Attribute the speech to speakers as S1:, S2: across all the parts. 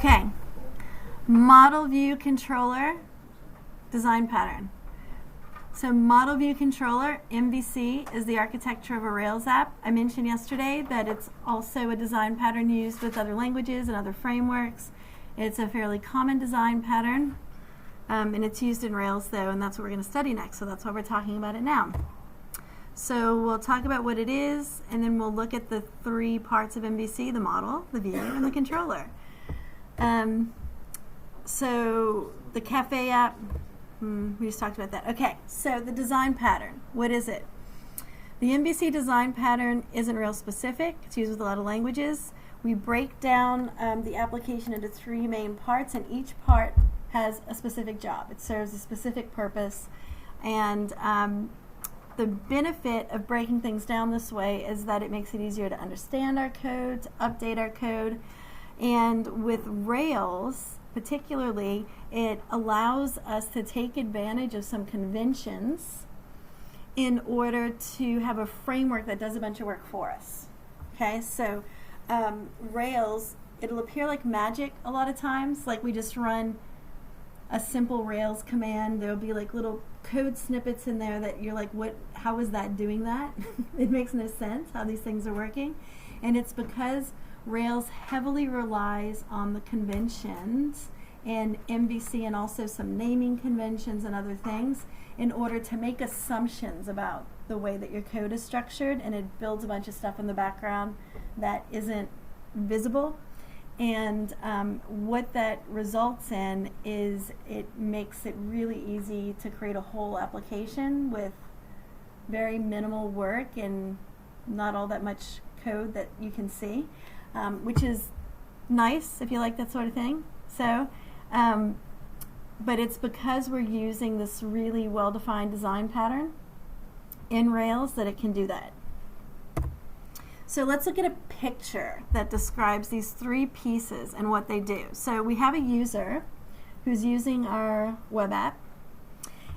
S1: Okay, model view controller design pattern. So model view controller, MVC, is the architecture of a Rails app. I mentioned yesterday that it's also a design pattern used with other languages and other frameworks. It's a fairly common design pattern, and it's used in Rails though, and that's what we're going to study next, so that's why we're talking about it now. So we'll talk about what it is, and then we'll look at the three parts of MVC: the model, the view, and the controller. So the Cafe app, we just talked about that. Okay, so the design pattern, what is it? The MVC design pattern isn't Rails specific. It's used with a lot of languages. We break down the application into three main parts, and each part has a specific job. It serves a specific purpose, and the benefit of breaking things down this way is that it makes it easier to understand our code, to update our code, and with Rails particularly, it allows us to take advantage of some conventions in order to have a framework that does a bunch of work for us. Okay, so Rails, it'll appear like magic a lot of times, like we just run a simple Rails command. There'll be like little code snippets in there that you're like, what? How is that doing that? It makes no sense how these things are working. And it's because Rails heavily relies on the conventions and MVC, and also some naming conventions and other things, in order to make assumptions about the way that your code is structured, and it builds a bunch of stuff in the background that isn't visible. And what that results in is it makes it really easy to create a whole application with very minimal work and not all that much code that you can see, which is nice if you like that sort of thing. So, but it's because we're using this really well-defined design pattern in Rails that it can do that. So let's look at a picture that describes these three pieces and what they do. So we have a user who's using our web app,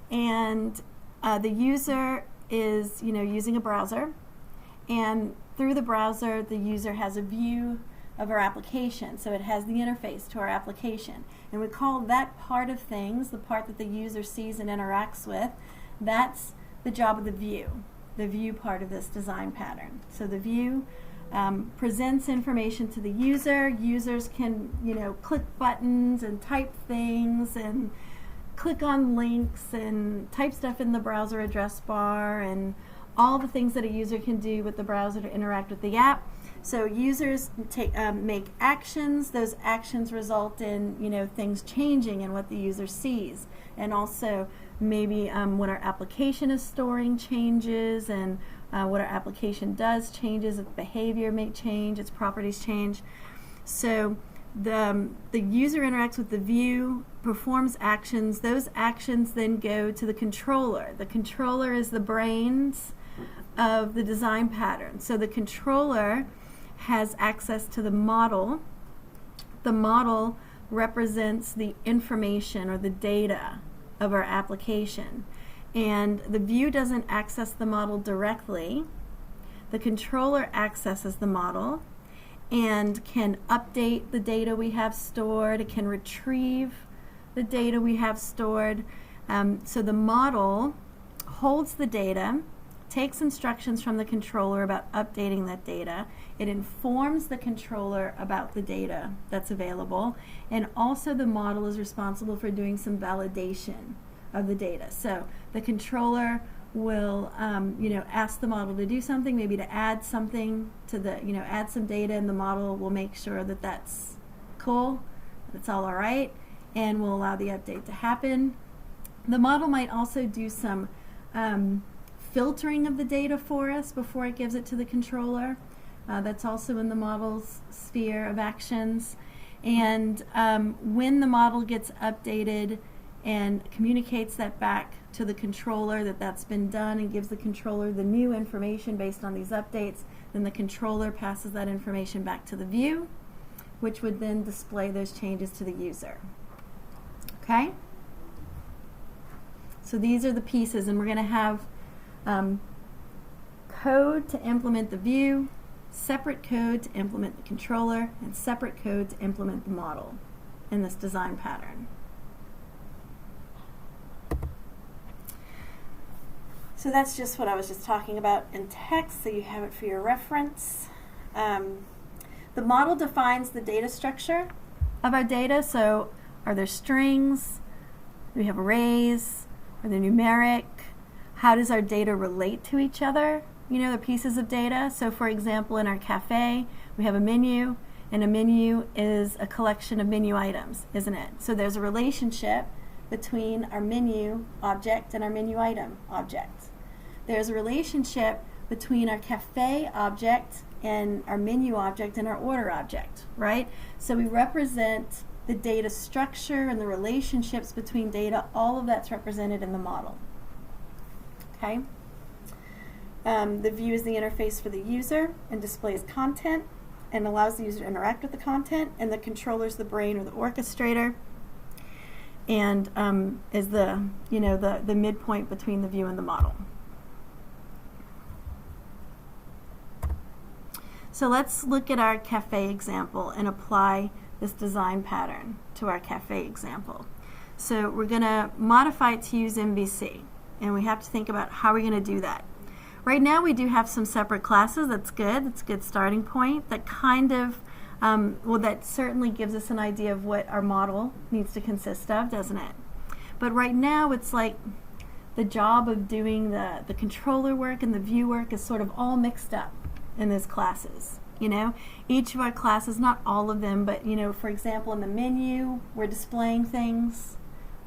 S1: and the user is, using a browser, and through the browser the user has a view of our application. So it has the interface to our application, and we call that part of things, the part that the user sees and interacts with, that's the job of the view part of this design pattern. So the view presents information to the user. Users can, click buttons and type things and click on links and type stuff in the browser address bar and all the things that a user can do with the browser to interact with the app. So users make actions. Those actions result in, things changing in what the user sees, and also maybe what our application is storing changes, and what our application does changes. Its behavior may change, its properties change. So the user interacts with the view, performs actions. Those actions then go to the controller. The controller is the brains of the design pattern. So the controller has access to the model. The model represents the information or the data of our application, and the view doesn't access the model directly. The controller accesses the model and can update the data we have stored. It can retrieve the data we have stored. So the model holds the data, takes instructions from the controller about updating that data. It informs the controller about the data that's available, and also the model is responsible for doing some validation of the data. So the controller will ask the model to do something, maybe to add something to the, add some data, and the model will make sure that that's cool, that's all right, and will allow the update to happen. The model might also do some filtering of the data for us before it gives it to the controller. That's also in the model's sphere of actions. And when the model gets updated and communicates that back to the controller that that's been done, and gives the controller the new information based on these updates, then the controller passes that information back to the view, which would then display those changes to the user. Okay? So these are the pieces, and we're going to have code to implement the view, separate code to implement the controller, and separate code to implement the model. in this design pattern. So that's just what I was just talking about in text, so you have it for your reference. The model defines the data structure of our data. So are there strings? Do we have arrays? Are they numeric? How does our data relate to each other? You know, the pieces of data. So for example, in our cafe, we have a menu, and a menu is a collection of menu items, isn't it? So there's a relationship between our menu object and our menu item object. There's a relationship between our cafe object and our menu object and our order object, right? So we represent the data structure and the relationships between data. All of that's represented in the model. Okay? The view is the interface for the user and displays content and allows the user to interact with the content, and the controller is the brain or the orchestrator, and is the midpoint between the view and the model. So let's look at our cafe example and apply this design pattern to our cafe example. So we're going to modify it to use MVC, and we have to think about how we're going to do that. Right now we do have some separate classes. That's good. That's a good starting point. That kind of, that certainly gives us an idea of what our model needs to consist of, doesn't it? But right now it's like the job of doing the controller work and the view work is sort of all mixed up in those classes. You know, each of our classes, not all of them, but you know, for example, in the menu, we're displaying things.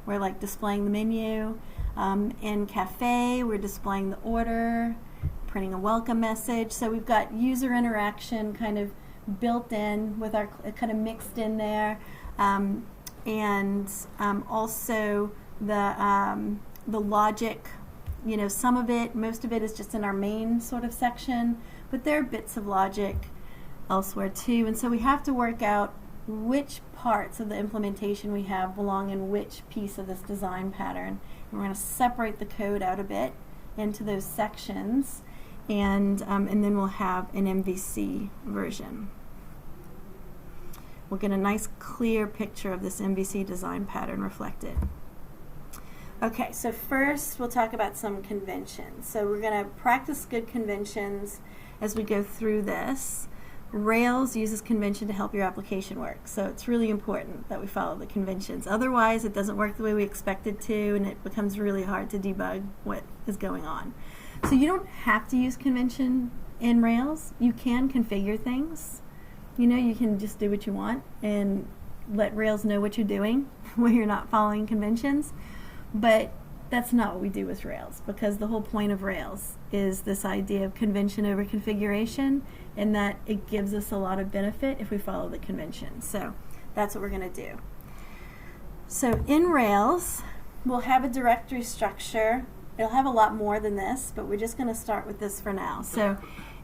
S1: We're like displaying the menu. In cafe, we're displaying the order, printing a welcome message. So we've got user interaction kind of built in with our kind of mixed in there, and also the logic. You know, some of it, most of it is just in our main sort of section, but there are bits of logic elsewhere too. And so we have to work out which parts of the implementation we have belong in which piece of this design pattern. And we're going to separate the code out a bit into those sections, and then we'll have an MVC version. We'll get a nice clear picture of this MVC design pattern reflected. Okay, so first we'll talk about some conventions. So we're going to practice good conventions as we go through this. Rails uses convention to help your application work, so it's really important that we follow the conventions. Otherwise, it doesn't work the way we expect it to, and it becomes really hard to debug what is going on. So you don't have to use convention in Rails. You can configure things. You know, you can just do what you want and let Rails know what you're doing when you're not following conventions. But that's not what we do with Rails, because the whole point of Rails is this idea of convention over configuration, and that it gives us a lot of benefit if we follow the convention. So that's what we're going to do. So in Rails, we'll have a directory structure. It'll have a lot more than this, but we're just going to start with this for now. So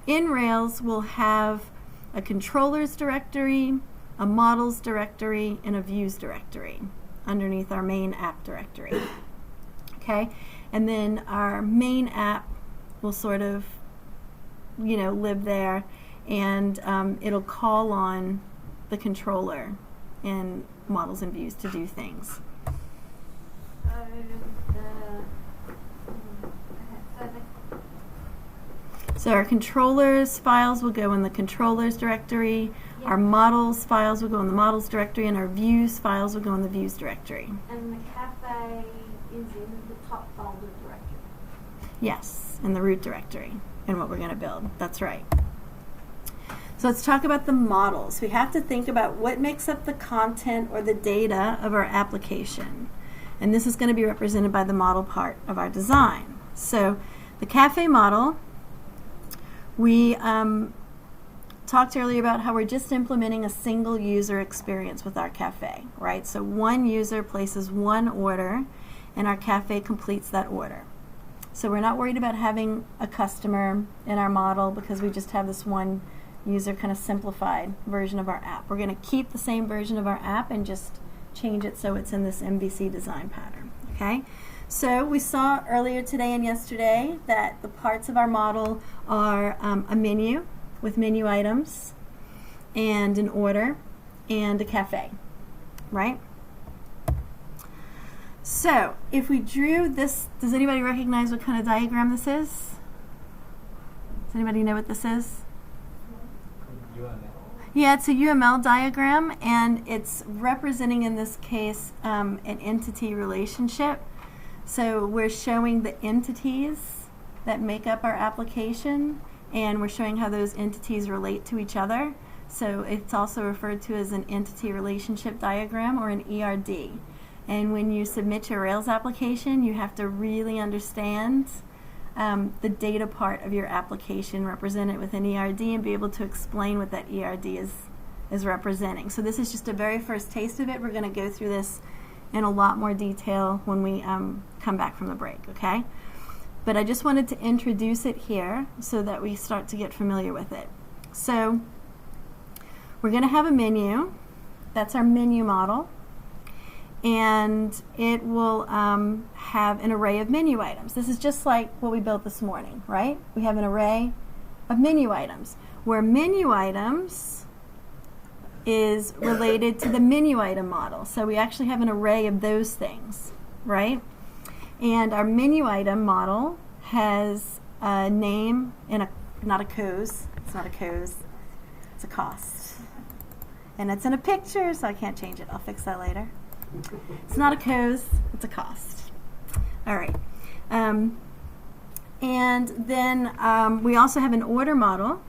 S1: in Rails, we'll have a controllers directory, a models directory, and a views directory underneath our main app directory. Okay, and then our main app will sort of, you know, live there, and it'll call on the controller and models and views to do things. So our controllers files will go in the controllers directory, yep. Our models files will go in the models directory, and our views files will go in the views directory.
S2: And the cafe is in the top folder directory.
S1: Yes, in the root directory, and what we're going to build. That's right. So let's talk about the models. We have to think about what makes up the content or the data of our application. And this is going to be represented by the model part of our design. So the cafe model, we talked earlier about how we're just implementing a single user experience with our cafe, right? So one user places one order, and our cafe completes that order. So we're not worried about having a customer in our model, because we just have this one user kind of simplified version of our app. We're going to keep the same version of our app and just change it so it's in this MVC design pattern. Okay? So we saw earlier today and yesterday that the parts of our model are a menu with menu items, and an order, and a cafe. right? So if we drew this, does anybody recognize what kind of diagram this is? Does anybody know what this is? Yeah, it's a UML diagram, and it's representing, in this case, an entity relationship. So we're showing the entities that make up our application, and we're showing how those entities relate to each other. So it's also referred to as an entity relationship diagram, or an ERD. And when you submit your Rails application, you have to really understand the data part of your application represented with an ERD and be able to explain what that ERD is representing. So this is just a very first taste of it. We're going to go through this in a lot more detail when we come back from the break, okay? But I just wanted to introduce it here so that we start to get familiar with it. So we're going to have a menu. That's our menu model. And it will have an array of menu items. This is just like what we built this morning, right? We have an array of menu items, where menu items is related to the menu item model. So we actually have an array of those things, right? And our menu item model has a name and not a cos. It's not a cos. It's a cost. And it's in a picture, so I can't change it. I'll fix that later. It's not a cos, it's a cost. All right. And then we also have an order model,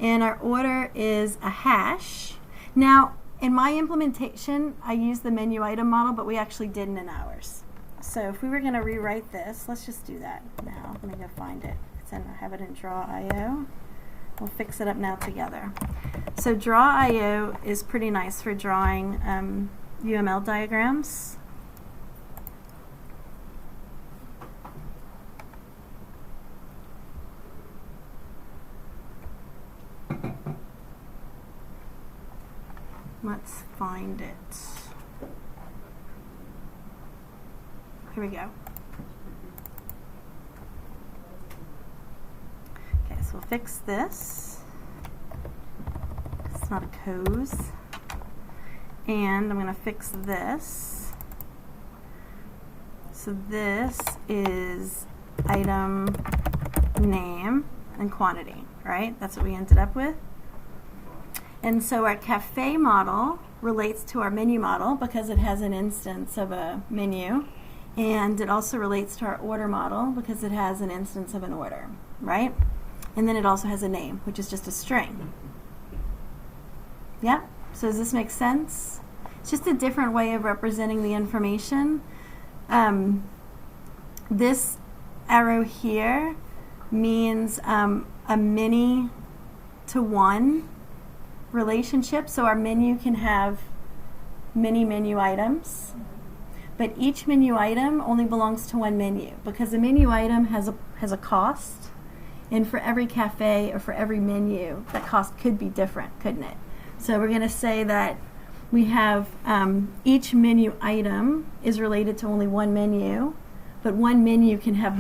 S1: and our order is a hash. Now, in my implementation, I used the menu item model, but we actually didn't in ours. So if we were going to rewrite this, let's just do that now. Let me go find it. I have it in Draw.io. We'll fix it up now together. So Draw.io is pretty nice for drawing UML diagrams. Let's find it. Here we go. Okay, so we'll fix this. It's not a cos. And I'm going to fix this. So this is item name and quantity, right? That's what we ended up with. And so our cafe model relates to our menu model because it has an instance of a menu. And it also relates to our order model because it has an instance of an order, right? And then it also has a name, which is just a string. Yeah? So does this make sense? It's just a different way of representing the information. This arrow here means a many to one relationship. So our menu can have many menu items, but each menu item only belongs to one menu because the menu item has a cost, and for every cafe or for every menu, that cost could be different, couldn't it? So we're going to say that we have each menu item is related to only one menu, but one menu can have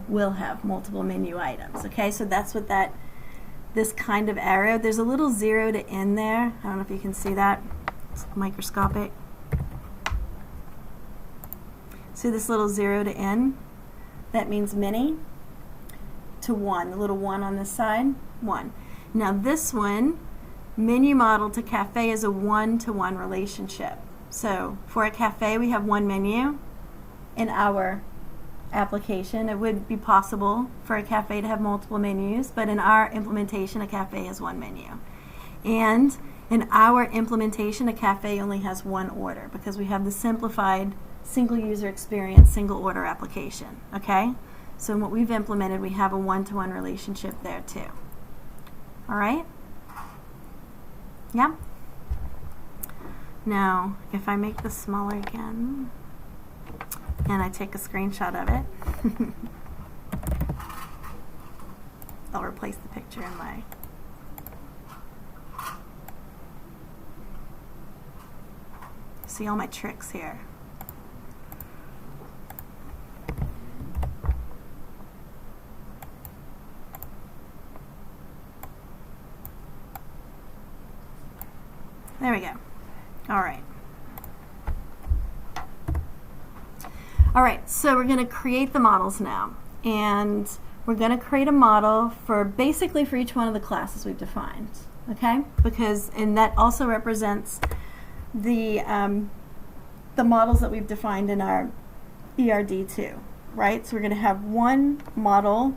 S1: will have multiple menu items. Okay, so that's what this kind of arrow. There's a little 0 to n there. I don't know if you can see that. It's microscopic. See this little 0 to n? That means many to one. The little 1 on this side, 1. Now this one, menu model to cafe, is a 1-to-1 relationship. So for a cafe, we have one menu. In our application, it would be possible for a cafe to have multiple menus, but in our implementation, a cafe has one menu. And in our implementation, a cafe only has one order because we have the simplified single user experience, single order application. Okay? So in what we've implemented, we have a 1-to-1 relationship there too. All right? Yeah? Now, if I make this smaller again, and I take a screenshot of it, I'll replace the picture in my... See all my tricks here. There we go. All right. All right, so we're going to create the models now. And we're going to create a model for basically for each one of the classes we've defined. Okay? And that also represents the models that we've defined in our ERD2, right? So we're going to have one model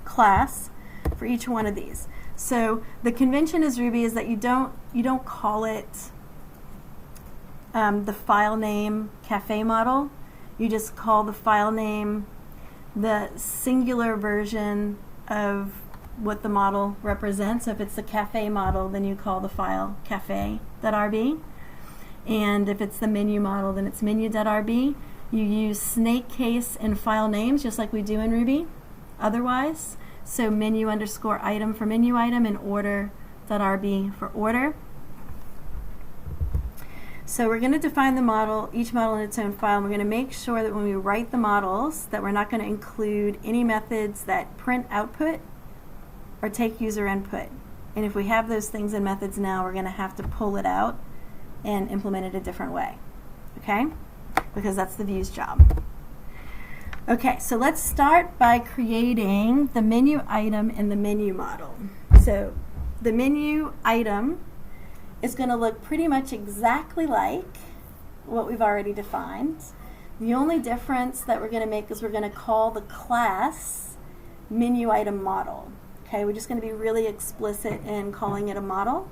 S1: class for each one of these. So the convention is Ruby is that you don't call it the file name cafe model. You just call the file name the singular version of what the model represents. So if it's the cafe model, then you call the file cafe.rb. And if it's the menu model, then it's menu.rb. You use snake case and file names just like we do in Ruby otherwise. So menu underscore item for menu item and order.rb for order. So we're going to define the model, each model in its own file, and we're going to make sure that when we write the models that we're not going to include any methods that print output or take user input. And if we have those things in methods now, we're going to have to pull it out and implement it a different way. Okay? Because that's the view's job. Okay, so let's start by creating the menu item and the menu model. So the menu item is going to look pretty much exactly like what we've already defined. The only difference that we're going to make is we're going to call the class menu item model. Okay, we're just going to be really explicit in calling it a model.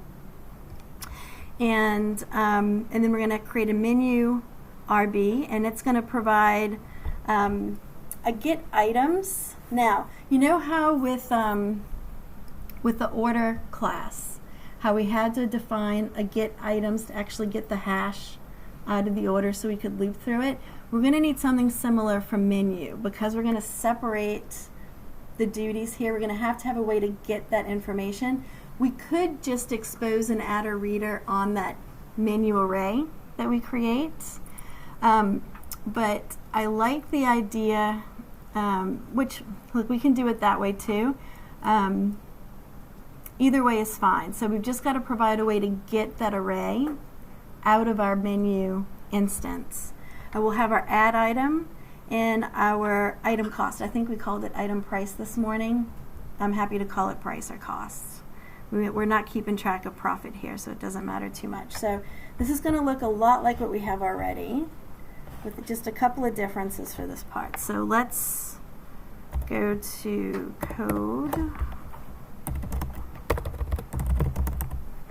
S1: And then we're going to create a menu RB, and it's going to provide a get items. Now, you know how with the order class, how we had to define a get items to actually get the hash out of the order so we could loop through it? We're going to need something similar from menu because we're going to separate the duties here. We're going to have a way to get that information. We could just expose an adder reader on that menu array that we create. But I like the idea, which, look, we can do it that way too. Either way is fine. So we've just got to provide a way to get that array out of our menu instance. And we'll have our add item and our item cost. I think we called it item price this morning. I'm happy to call it price or cost. We're not keeping track of profit here, so it doesn't matter too much. So this is going to look a lot like what we have already, with just a couple of differences for this part. So let's go to code.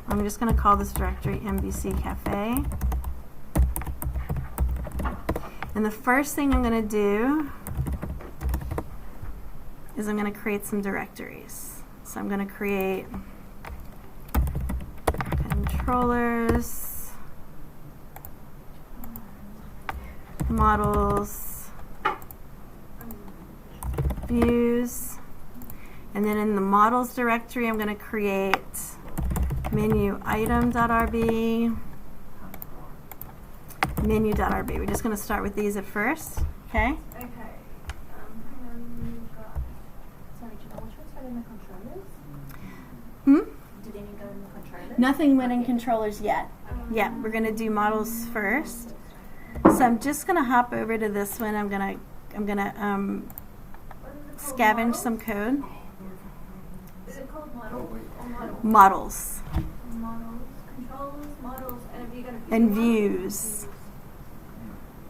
S1: I'm just going to call this directory MVC Cafe. And the first thing I'm going to do is I'm going to create some directories. So I'm going to create controllers, models, views, and then in the models directory I'm going to create menu item.rb, menu.rb. We're just going to start with these at first, okay?
S2: Okay. And then you've got. Sorry, do you know which ones are in the controllers? Did any go in the controllers?
S1: Nothing went in controllers yet. Yeah, we're going to do models first. So I'm just going to hop over to this one. I'm going to scavenge some code.
S2: Is it called models or models?
S1: Models.
S2: Models, controllers, models, and have you got a
S1: And views.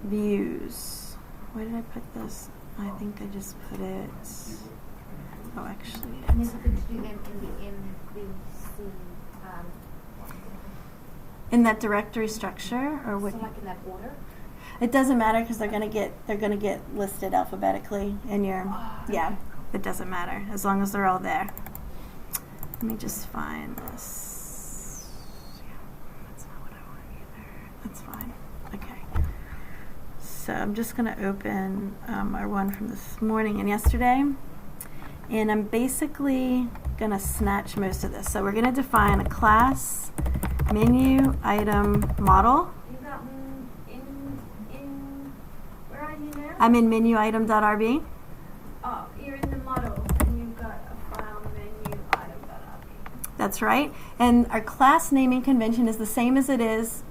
S1: Views. Where did I put this? I think I just put it. Oh, actually.
S2: And is it good to do them in the MVC?
S1: In that directory structure, or what?
S2: So like in that order?
S1: It doesn't matter because they're gonna get listed alphabetically in your. Yeah, it doesn't matter as long as they're all there. Let me just find this. Yeah, that's not what I want either. That's fine. Okay. So I'm just going to open our one from this morning and yesterday. And I'm basically going to snatch most of this. So we're going to define a class menu item model.
S2: You got in where are you now?
S1: I'm in menu item.rb.
S2: Oh, you're in the model and you've got a file menu item.rb.
S1: That's right. And our class naming convention is the same as it is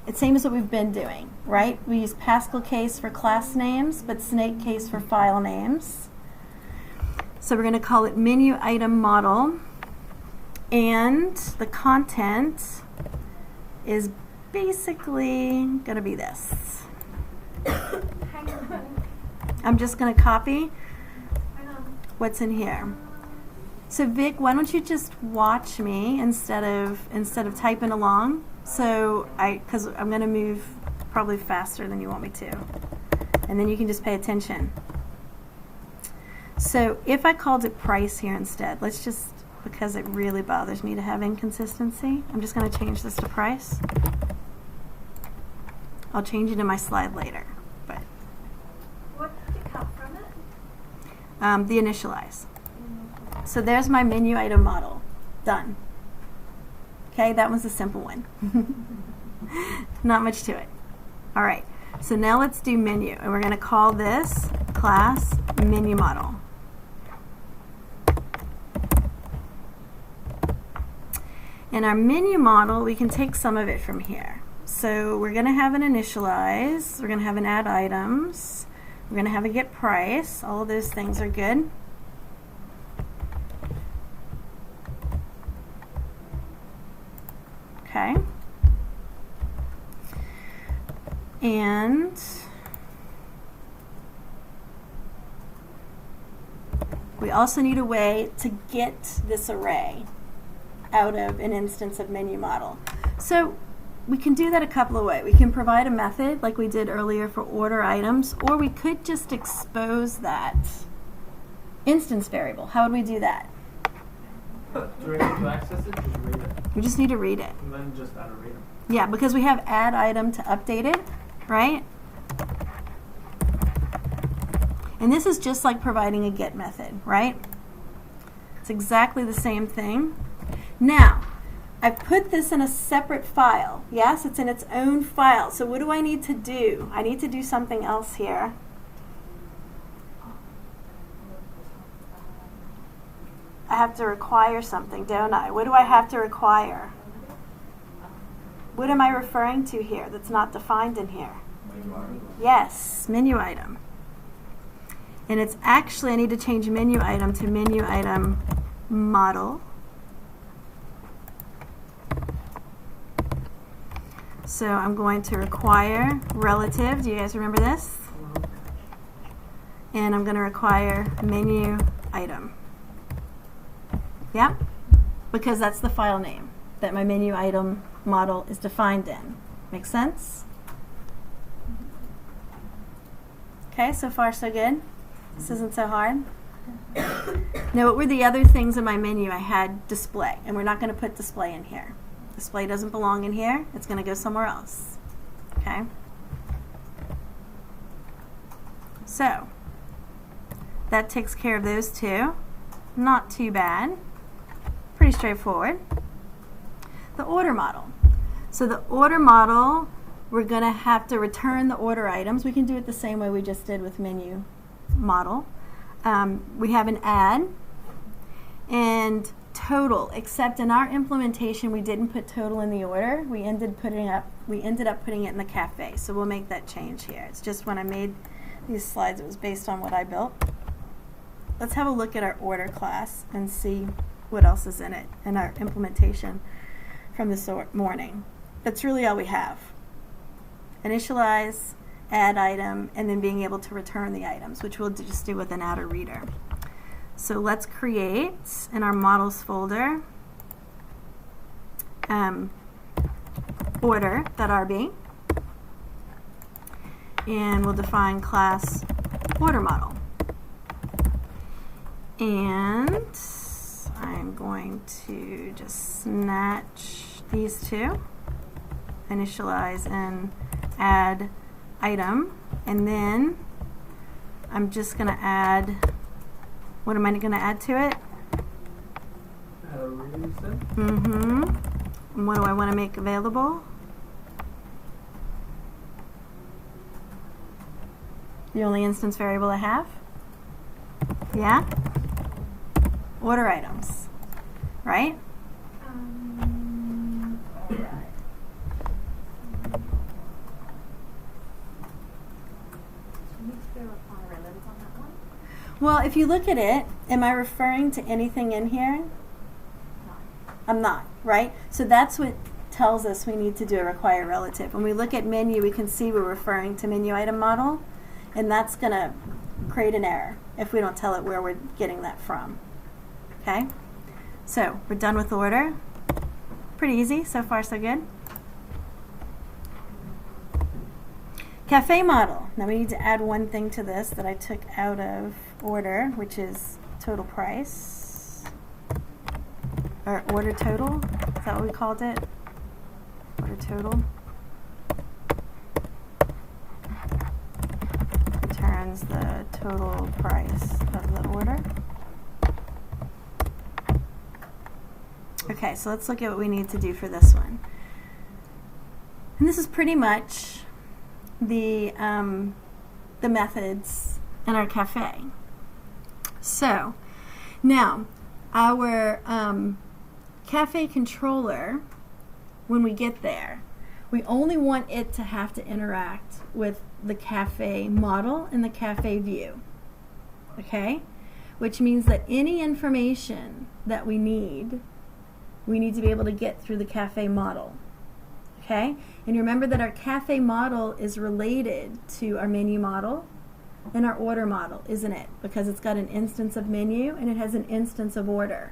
S1: It's same as what we've been doing, right? We use Pascal case for class names, but snake case for file names. So we're going to call it menu item model, and the content is basically going to be this.
S2: Hang on.
S1: I'm just going to copy
S2: Hang on.
S1: what's in here. So Vic, why don't you just watch me instead of typing along? So because I'm going to move probably faster than you want me to, and then you can just pay attention. So if I called it price here instead, let's just, because it really bothers me to have inconsistency, I'm just going to change this to price. I'll change it in my slide later, but
S2: What did you cut from it?
S1: the initialize. So there's my menu item model. Done. Okay, that was a simple one. Not much to it. All right, so now let's do menu, and we're going to call this class menu model. In our menu model, we can take some of it from here. So we're going to have an initialize, we're going to have an add items, we're going to have a get price. All of those things are good. Okay. And we also need a way to get this array out of an instance of menu model. So we can do that a couple of ways. We can provide a method like we did earlier for order items, or we could just expose that instance variable. How would we do that?
S3: To access it, just read it.
S1: We just need to read it.
S3: And then just add a read.
S1: Yeah, because we have add item to update it, right? And this is just like providing a get method, right? It's exactly the same thing. Now, I've put this in a separate file. Yes, it's in its own file. So what do I need to do? I need to do something else here. I have to require something, don't I? What do I have to require? What am I referring to here that's not defined in here? Yes, menu item. And it's actually, I need to change menu item to menu item model. So I'm going to require relative. Do you guys remember this? And I'm going to require menu item. Yeah? Because that's the file name that my menu item model is defined in. Make sense? Okay, so far so good. This isn't so hard. Now, what were the other things in my menu? I had display, and we're not going to put display in here. Display doesn't belong in here. It's going to go somewhere else. Okay? So, that takes care of those two. Not too bad. Pretty straightforward. The order model. So the order model, we're going to have to return the order items. We can do it the same way we just did with menu model. We have an add and total, except in our implementation we didn't put total in the order. We ended up putting it in the cafe. So we'll make that change here. It's just when I made these slides, it was based on what I built. Let's have a look at our order class and see what else is in it in our implementation from this morning. That's really all we have. Initialize, add item, and then being able to return the items, which we'll just do with an add or reader. So let's create in our models folder order.rb, and we'll define class order model. And I'm going to just snatch these two, initialize and add item, and then I'm just going to add, what am I going to add to it?
S3: Add a read, you said?
S1: Mm-hmm. And what do I want to make available? The only instance variable I have? Yeah? Order items, right?
S2: Alright.
S1: Well, if you look at it, am I referring to anything in here?
S2: No.
S1: I'm not, right? So that's what tells us we need to do a require relative. When we look at menu, we can see we're referring to menu item model, and that's going to create an error if we don't tell it where we're getting that from. Okay? So we're done with order. Pretty easy. So far, so good. Cafe model. Now we need to add one thing to this that I took out of order, which is total price. Or order total. Is that what we called it? Order total. Returns the total price of the order. Okay, so let's look at what we need to do for this one. And this is pretty much the methods in our cafe. So now our cafe controller, when we get there, we only want it to have to interact with the cafe model and the cafe view. Okay? Which means that any information that we need to be able to get through the cafe model. Okay? And remember that our cafe model is related to our menu model and our order model, isn't it? Because it's got an instance of menu and it has an instance of order.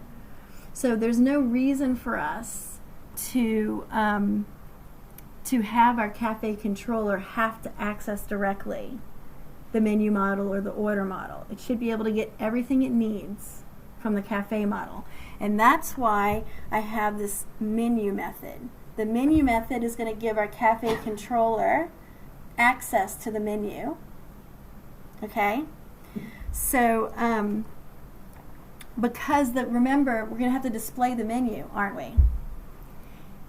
S1: So there's no reason for us to have our cafe controller have to access directly the menu model or the order model. It should be able to get everything it needs from the cafe model. And that's why I have this menu method. The menu method is going to give our cafe controller access to the menu. Okay? So, because remember, we're going to have to display the menu, aren't we?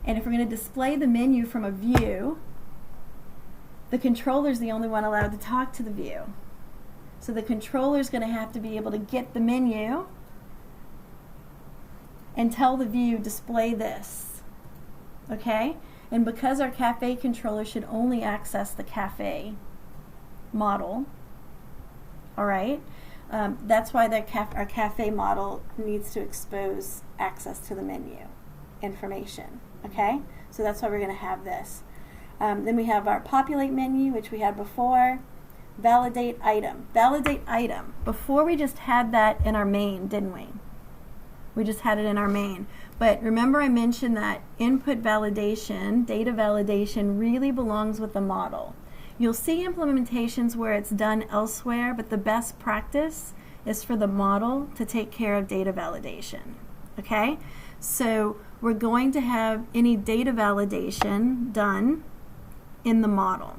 S1: And if we're going to display the menu from a view, the controller is the only one allowed to talk to the view. So the controller is going to have to be able to get the menu and tell the view, display this. Okay? And because our cafe controller should only access the cafe model, all right, that's why our cafe model needs to expose access to the menu information. Okay? So that's why we're going to have this. Then we have our populate menu, which we had before. Validate item. Validate item. Before we just had that in our main, didn't we? We just had it in our main. But remember I mentioned that input validation, data validation, really belongs with the model. You'll see implementations where it's done elsewhere, but the best practice is for the model to take care of data validation. Okay? So we're going to have any data validation done in the model.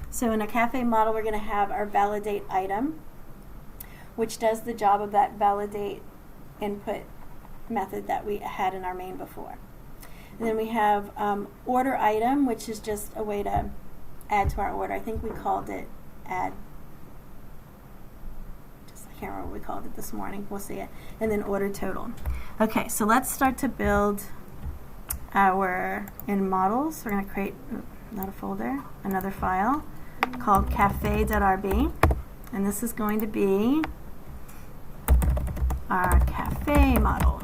S1: So in a cafe model, we're going to have our validate item, which does the job of that validate input method that we had in our main before. And then we have order item, which is just a way to add to our order. I think we called it add. I can't remember what we called it this morning. We'll see it. And then order total. Okay, so let's start to build our in models. We're going to create not a folder, another file called cafe.rb, and this is going to be our cafe model.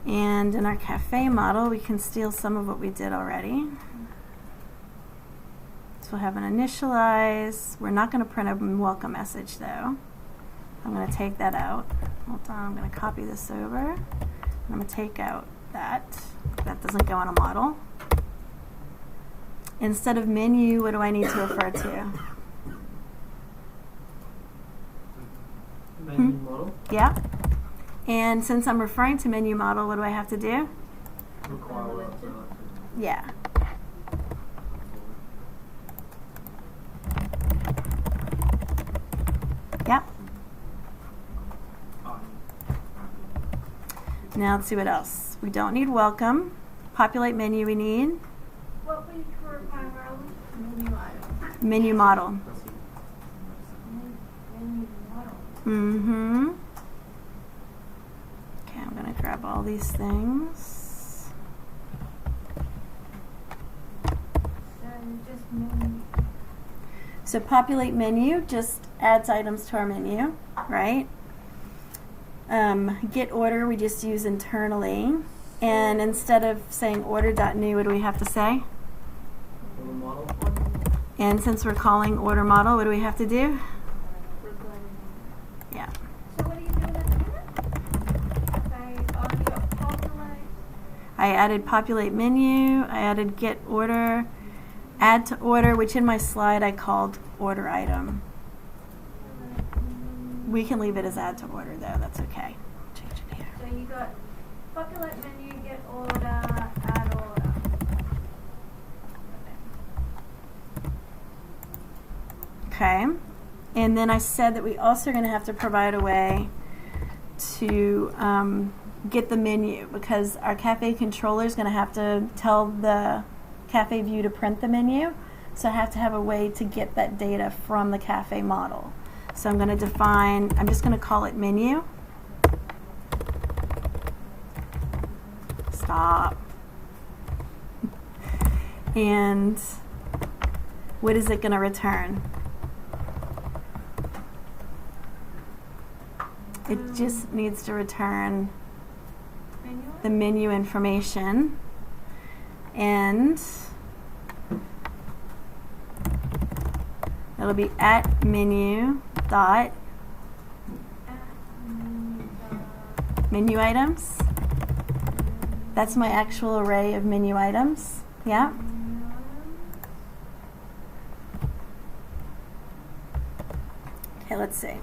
S1: And in our cafe model, we can steal some of what we did already. So we'll have an initialize. We're not going to print a welcome message though. I'm going to take that out. Hold on, I'm going to copy this over. And I'm going to take out that. That doesn't go on a model. Instead of menu, what do I need to refer to?
S3: Menu model.
S1: Yeah. And since I'm referring to menu model, what do I have to do?
S3: Require relative.
S1: Yeah. Yep. Now let's see what else. We don't need welcome. Populate menu we need.
S2: What we require menu item.
S1: Menu model.
S2: Menu model.
S1: Mm-hmm. Okay, I'm going to grab all these things.
S2: So just
S1: So populate menu just adds items to our menu, right? Get order we just use internally. And instead of saying order.new, what do we have to say?
S3: Order model.
S1: And since we're calling order model, what do we have to do? Yeah.
S2: So what are you doing at the minute? You got populate.
S1: I added populate menu, I added get order, add to order, which in my slide I called order item. We can leave it as add to order though, that's okay. Change it here.
S2: So you got populate menu, get order, add order.
S1: Okay. And then I said that we also are going to have to provide a way to get the menu because our cafe controller is going to have to tell the cafe view to print the menu. So I have to have a way to get that data from the cafe model. So I'm going to define, I'm just going to call it menu. Stop. And what is it going to return? It just needs to return the menu information and it'll be at menu dot menu items. That's my actual array of menu items. Yeah. Okay, let's see.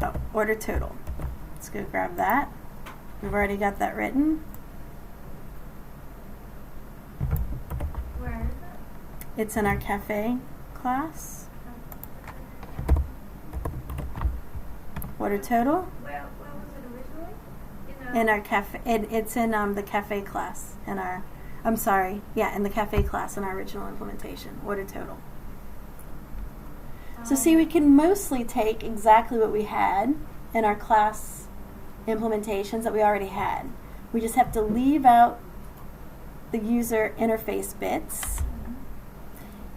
S1: Oh, order total. Let's go grab that. We've already got that written.
S2: Where is it?
S1: It's in our cafe class. Order total.
S2: Where was it originally?
S1: In our cafe, it's in the cafe class. In our, I'm sorry, yeah, in the cafe class in our original implementation. Order total. So see, we can mostly take exactly what we had in our class implementations that we already had. We just have to leave out the user interface bits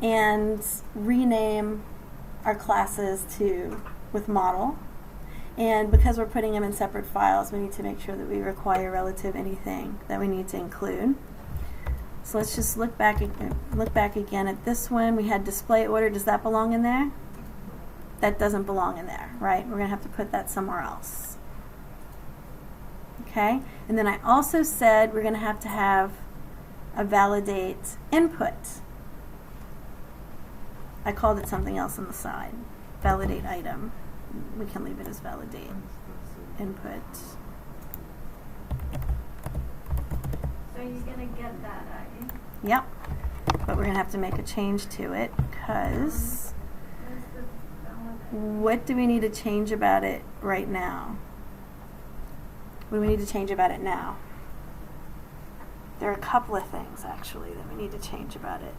S1: and rename our classes to with model. And because we're putting them in separate files, we need to make sure that we require relative anything that we need to include. So let's just look back again at this one. We had display order. Does that belong in there? That doesn't belong in there, right? We're going to have to put that somewhere else. Okay? And then I also said we're going to have a validate input. I called it something else on the side. Validate item. We can leave it as validate input.
S2: So you're gonna get that, are you?
S1: Yep. But we're going to have to make a change to it because
S2: Where's the validate?
S1: what do we need to change about it right now? What do we need to change about it now? There are a couple of things actually that we need to change about it.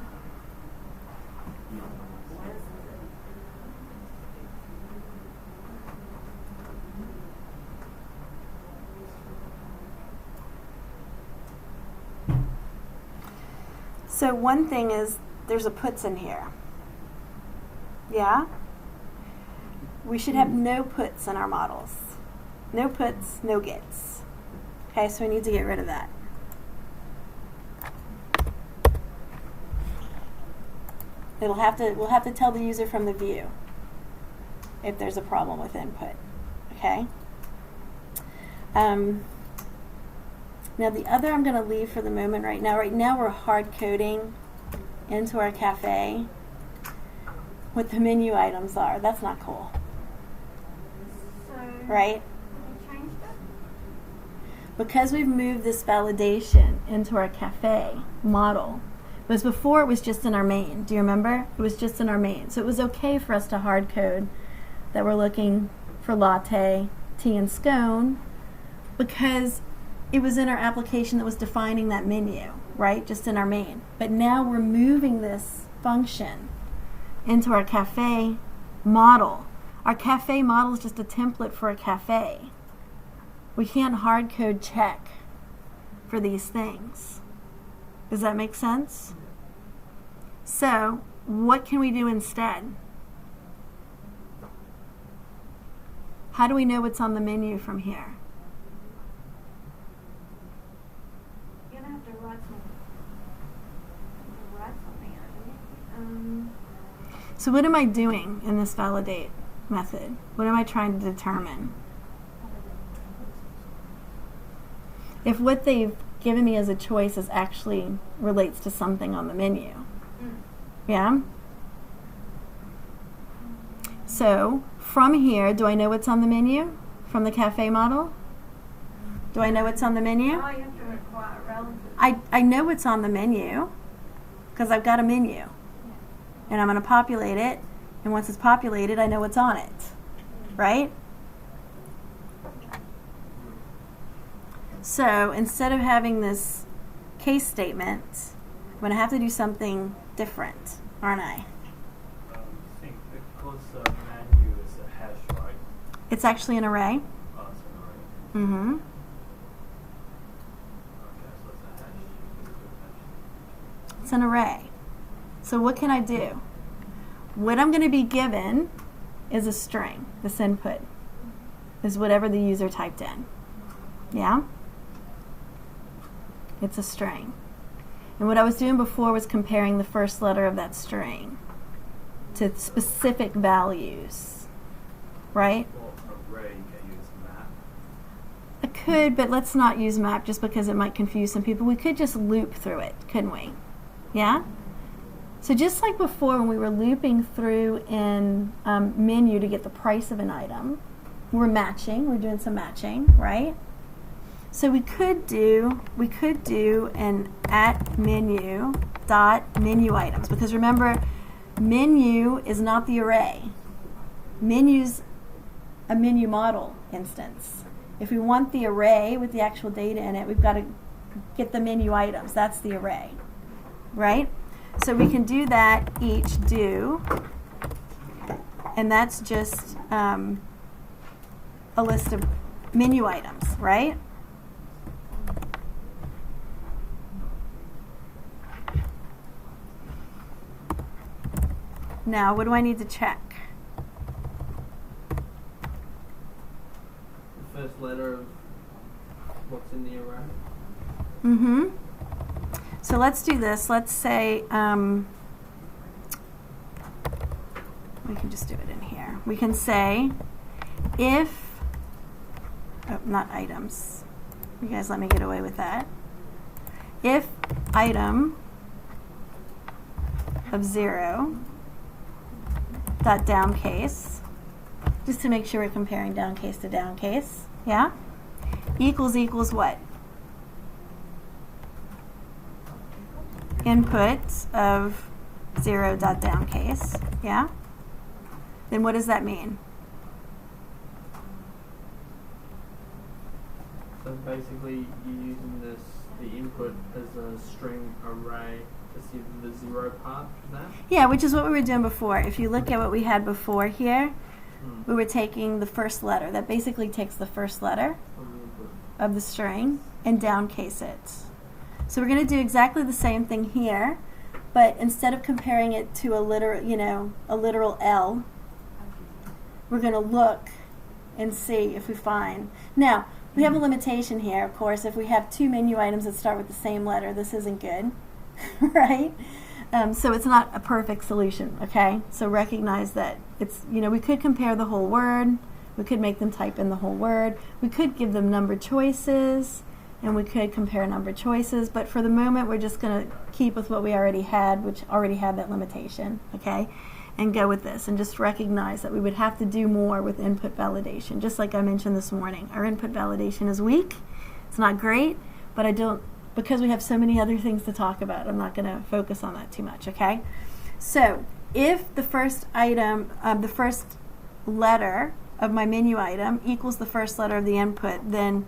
S1: So one thing is there's a puts in here. Yeah? We should have no puts in our models. No puts, no gets. Okay, so we need to get rid of that. We'll have to tell the user from the view if there's a problem with input. Okay? Now the other I'm going to leave for the moment right now. Right now we're hard coding into our cafe what the menu items are. That's not cool.
S2: So
S1: Right?
S2: you changed it?
S1: Because we've moved this validation into our cafe model. Because before it was just in our main. Do you remember? It was just in our main. So it was okay for us to hard code that we're looking for latte, tea, and scone because it was in our application that was defining that menu, right? Just in our main. But now we're moving this function into our cafe model. Our cafe model is just a template for a cafe. We can't hard code check for these things. Does that make sense? So, what can we do instead? How do we know what's on the menu from here?
S2: You're gonna have to write something out.
S1: So what am I doing in this validate method? What am I trying to determine? If what they've given me as a choice is actually relates to something on the menu. Yeah? So from here, do I know what's on the menu from the cafe model? Do I know what's on the menu?
S2: Oh, you have to require relative.
S1: I know what's on the menu because I've got a menu. And I'm going to populate it. And once it's populated, I know what's on it. Right? So instead of having this case statement, I'm going to have to do something different, aren't I?
S3: I think because menu is a hash, right?
S1: It's actually an array.
S3: Oh, it's an array.
S1: Mm-hmm.
S3: Okay, so it's a hash.
S1: It's an array. So what can I do? What I'm going to be given is a string. This input is whatever the user typed in. Yeah? It's a string. And what I was doing before was comparing the first letter of that string to specific values. Right?
S3: Well, array, you can use map.
S1: I could, but let's not use map just because it might confuse some people. We could just loop through it, couldn't we? Yeah? So just like before when we were looping through in menu to get the price of an item, we're doing some matching, right? So we could do an at menu dot menu items, because remember, menu is not the array. Menu's a menu model instance. If we want the array with the actual data in it, we've got to get the menu items. That's the array, right? So we can do that each do, and that's just a list of menu items, right? Now, what do I need to check?
S3: The first letter of what's in the array.
S1: Mm-hmm. So let's do this. Let's say, we can just do it in here. We can say if, oh, not items. You guys let me get away with that. If item of 0 dot down case, just to make sure we're comparing down case to down case, yeah? Equals what? Input of 0 dot down case, yeah? Then what does that mean?
S3: So basically, you're using the input as a string array to see the 0 part of that?
S1: Yeah, which is what we were doing before. If you look at what we had before here, we were taking the first letter. That basically takes the first letter
S3: From the input.
S1: of the string and downcase it. So we're going to do exactly the same thing here, but instead of comparing it to a literal L, we're going to look and see if we find. Now, we have a limitation here, of course. If we have two menu items that start with the same letter, this isn't good, right? So it's not a perfect solution, okay? So recognize that it's, we could compare the whole word. We could make them type in the whole word. We could give them number choices, and we could compare number choices. But for the moment, we're just going to keep with what we already had, which already had that limitation, okay? And go with this, and just recognize that we would have to do more with input validation. Just like I mentioned this morning, our input validation is weak. It's not great, but because we have so many other things to talk about, I'm not going to focus on that too much, okay? So if the first item, the first letter of my menu item equals the first letter of the input, then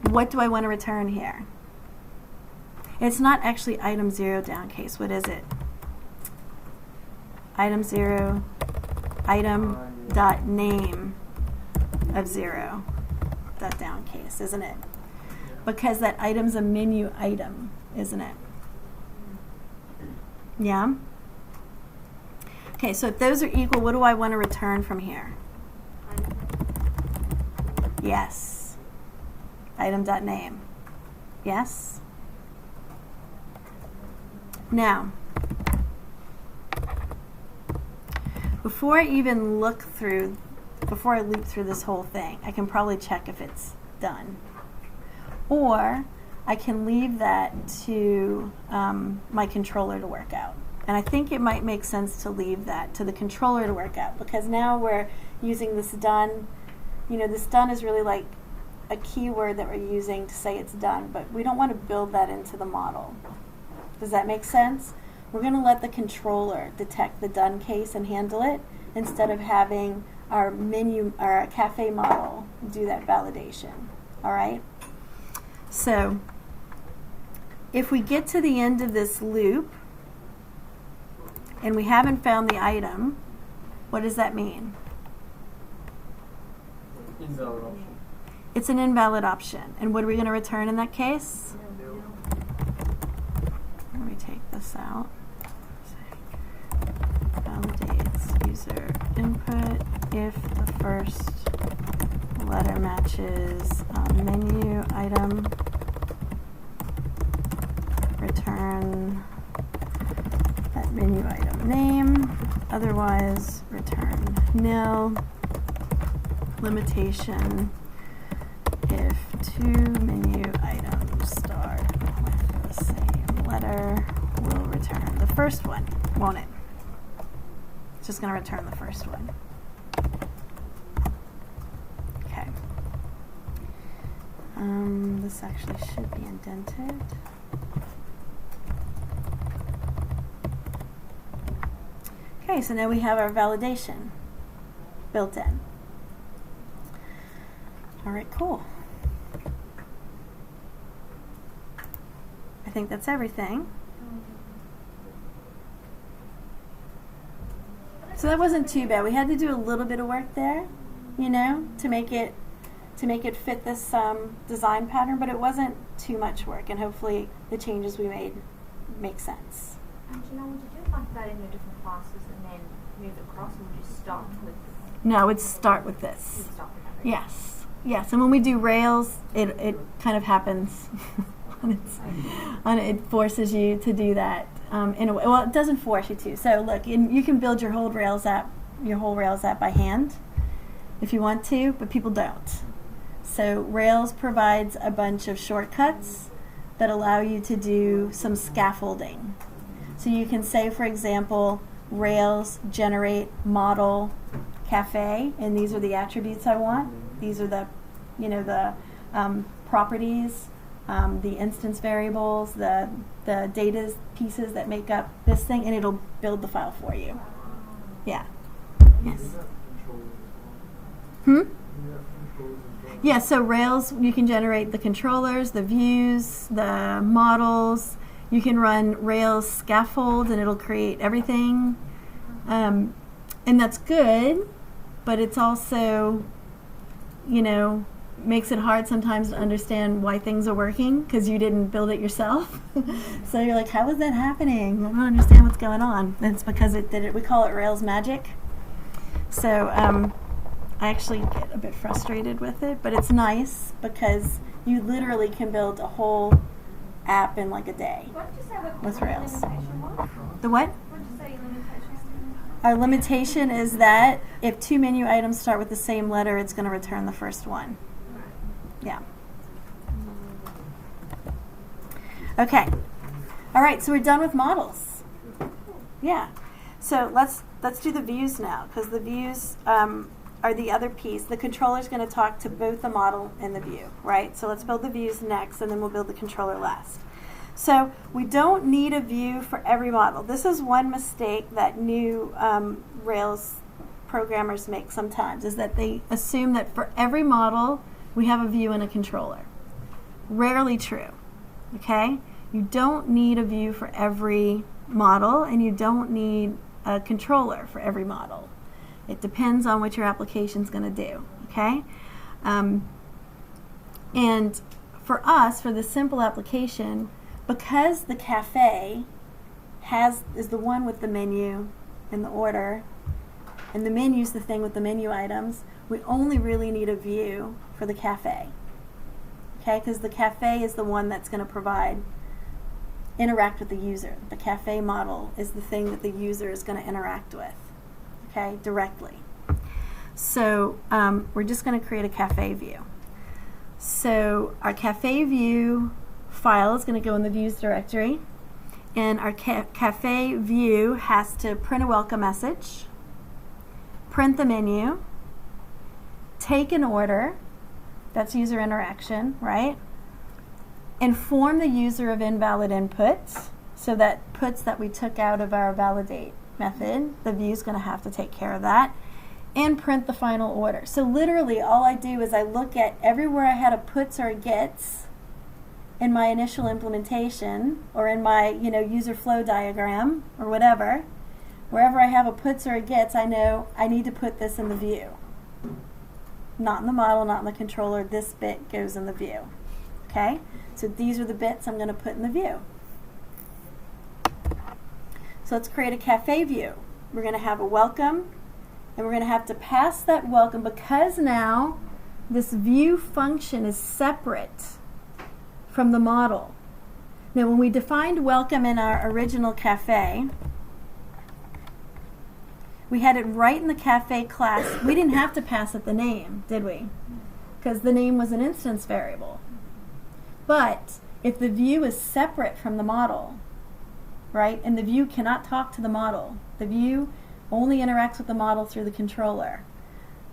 S1: what do I want to return here? It's not actually item 0 downcase. What is it? Item 0, item dot name of 0 dot downcase, isn't it? Because that item's a menu item, isn't it? Yeah? Okay, so if those are equal, what do I want to return from here? Yes. Item.name. Yes. Now, before I loop through this whole thing, I can probably check if it's done. Or I can leave that to my controller to work out. And I think it might make sense to leave that to the controller to work out, because now we're using this done. This done is really like a keyword that we're using to say it's done, but we don't want to build that into the model. Does that make sense? We're going to let the controller detect the done case and handle it, instead of having our cafe model do that validation. All right? So if we get to the end of this loop and we haven't found the item, what does that mean?
S3: Invalid option.
S1: It's an invalid option. And what are we going to return in that case? Let me take this out. Validates user input if the first letter matches menu item. Return that menu item name. Otherwise, return nil. Limitation: if two menu items start with the same letter, we'll return the first one, won't it? It's just going to return the first one. Okay. This actually should be indented. Okay, so now we have our validation built in. All right, cool. I think that's everything. So that wasn't too bad. We had to do a little bit of work there, to make it fit this design pattern, but it wasn't too much work, and hopefully the changes we made make sense.
S2: And would you do like that in your different classes and then move across, or would you start with this?
S1: No, I would start with this.
S2: You'd start with that, right?
S1: Yes. Yes, and when we do Rails, it kind of happens. It forces you to do that in a way. Well, it doesn't force you to. So look, you can build your whole Rails app by hand if you want to, but people don't. So Rails provides a bunch of shortcuts that allow you to do some scaffolding. So you can say, for example, Rails generate model cafe, and these are the attributes I want. These are the properties, the instance variables, the data pieces that make up this thing, and it'll build the file for you. Yeah. Yes. Yeah, so Rails, you can generate the controllers, the views, the models. You can run Rails scaffold, and it'll create everything. And that's good, but it's also, makes it hard sometimes to understand why things are working because you didn't build it yourself. So you're like, how is that happening? I don't understand what's going on. And it's because it did it. We call it Rails magic. So I actually get a bit frustrated with it, but it's nice because you literally can build a whole app in like a day
S2: What did you say
S1: with Rails.
S2: limitation was?
S1: The what?
S2: What did you say your limitation was?
S1: Our limitation is that if two menu items start with the same letter, it's going to return the first one. Yeah. Okay. All right, so we're done with models. Yeah. So let's do the views now, because the views are the other piece. The controller is going to talk to both the model and the view, right? So let's build the views next, and then we'll build the controller last. So we don't need a view for every model. This is one mistake that new Rails programmers make sometimes, is that they assume that for every model we have a view and a controller. Rarely true, okay? You don't need a view for every model, and you don't need a controller for every model. It depends on what your application's going to do, okay? And for us, for the simple application, because the cafe is the one with the menu and the order, and the menu's the thing with the menu items, we only really need a view for the cafe. Okay, because the cafe is the one that's going to interact with the user. The cafe model is the thing that the user is going to interact with, okay, directly. So we're just going to create a cafe view. So our cafe view file is going to go in the views directory, and our cafe view has to print a welcome message, print the menu, take an order, that's user interaction, right? Inform the user of invalid inputs, so that puts that we took out of our validate method, the view's going to have to take care of that, and print the final order. So literally all I do is I look at everywhere I had a puts or a gets in my initial implementation, or in my user flow diagram or whatever. Wherever I have a puts or a gets, I know I need to put this in the view. Not in the model, not in the controller. This bit goes in the view. Okay? So these are the bits I'm going to put in the view. So let's create a cafe view. We're going to have a welcome, and we're going to have to pass that welcome, because now this view function is separate from the model. Now when we defined welcome in our original cafe, we had it right in the cafe class. We didn't have to pass it the name, did we? Because the name was an instance variable. But if the view is separate from the model, right, and the view cannot talk to the model, the view only interacts with the model through the controller,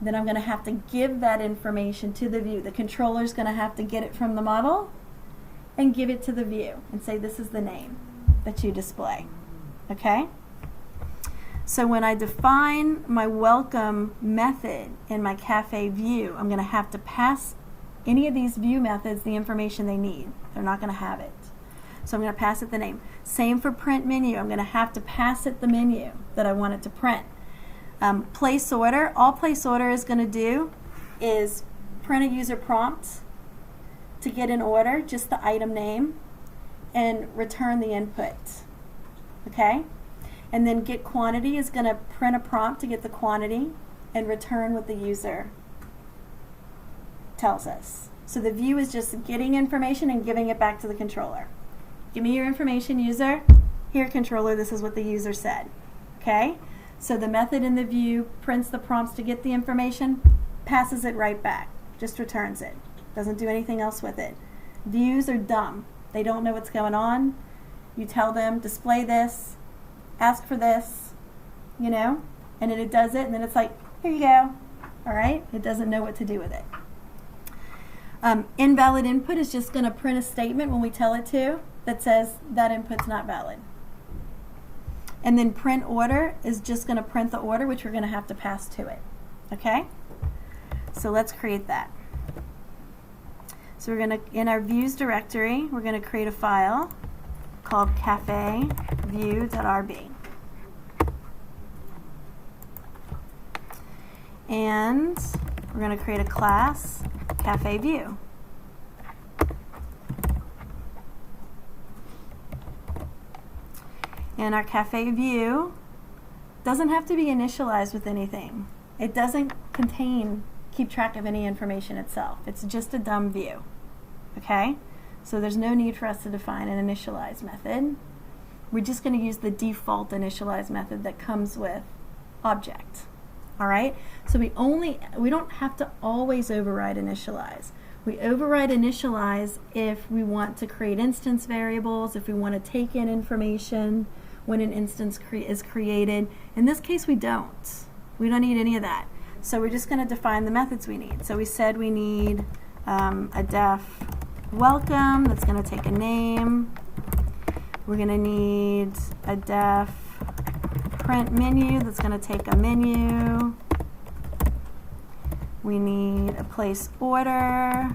S1: then I'm going to have to give that information to the view. The controller is going to have to get it from the model and give it to the view and say, this is the name that you display. Okay? So when I define my welcome method in my cafe view, I'm going to have to pass any of these view methods the information they need. They're not going to have it. So I'm going to pass it the name. Same for print menu. I'm going to have to pass it the menu that I want it to print. Place order. All place order is going to do is print a user prompt to get an order, just the item name, and return the input. Okay? And then get quantity is going to print a prompt to get the quantity and return what the user tells us. So the view is just getting information and giving it back to the controller. Give me your information, user. Here, controller, this is what the user said. Okay? So the method in the view prints the prompts to get the information, passes it right back, just returns it. Doesn't do anything else with it. Views are dumb. They don't know what's going on. You tell them, display this, ask for this, and then it does it, and then it's like, here you go. All right? It doesn't know what to do with it. Invalid input is just going to print a statement when we tell it to that says that input's not valid. And then print order is just going to print the order, which we're going to have to pass to it. Okay? So let's create that. So we're going to, in our views directory, we're going to create a file called cafeview.rb. And we're going to create a class, cafe view. And our cafe view doesn't have to be initialized with anything. It doesn't keep track of any information itself. It's just a dumb view. Okay? So there's no need for us to define an initialize method. We're just going to use the default initialize method that comes with object. All right? So we don't have to always override initialize. We override initialize if we want to create instance variables, if we want to take in information when an instance is created. In this case, we don't. We don't need any of that. So we're just going to define the methods we need. So we said we need a def welcome that's going to take a name. We're going to need a def print menu that's going to take a menu. We need a place order,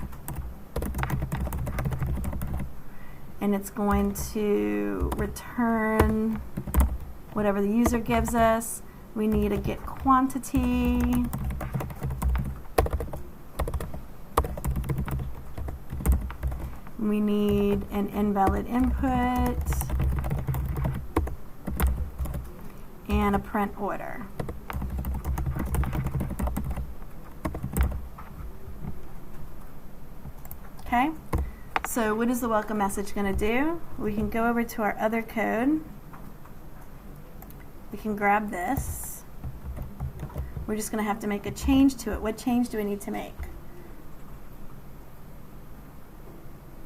S1: and it's going to return whatever the user gives us. We need a get quantity. We need an invalid input and a print order. Okay? So what is the welcome message going to do? We can go over to our other code. We can grab this. We're just going to have to make a change to it. What change do we need to make?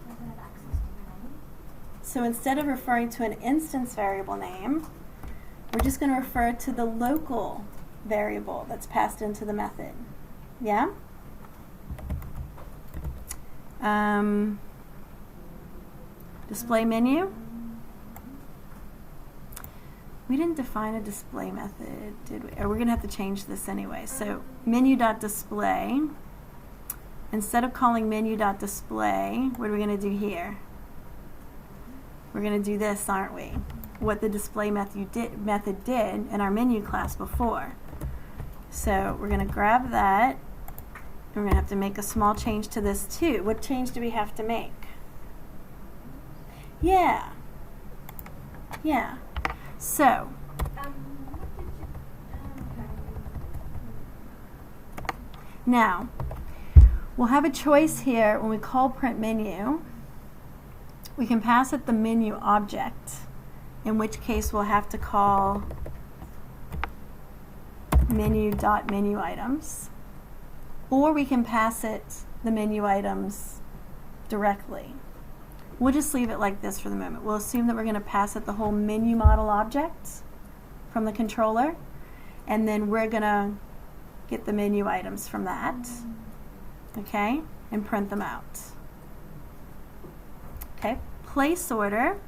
S2: Doesn't have access to the name.
S1: So instead of referring to an instance variable name, we're just going to refer to the local variable that's passed into the method. Yeah? Display menu. We didn't define a display method, did we? Or we're going to have to change this anyway. So menu.display. Instead of calling menu.display, what are we going to do here? We're going to do this, aren't we? What the display method did in our menu class before. So we're going to grab that. And we're going to have to make a small change to this too. What change do we have to make? Yeah. Yeah. So,
S2: What did you? Okay.
S1: now, we'll have a choice here when we call print menu. We can pass it the menu object, in which case we'll have to call menu.menu items. Or we can pass it the menu items directly. We'll just leave it like this for the moment. We'll assume that we're going to pass it the whole menu model object from the controller, and then we're going to get the menu items from that, okay, and print them out. Okay, place order.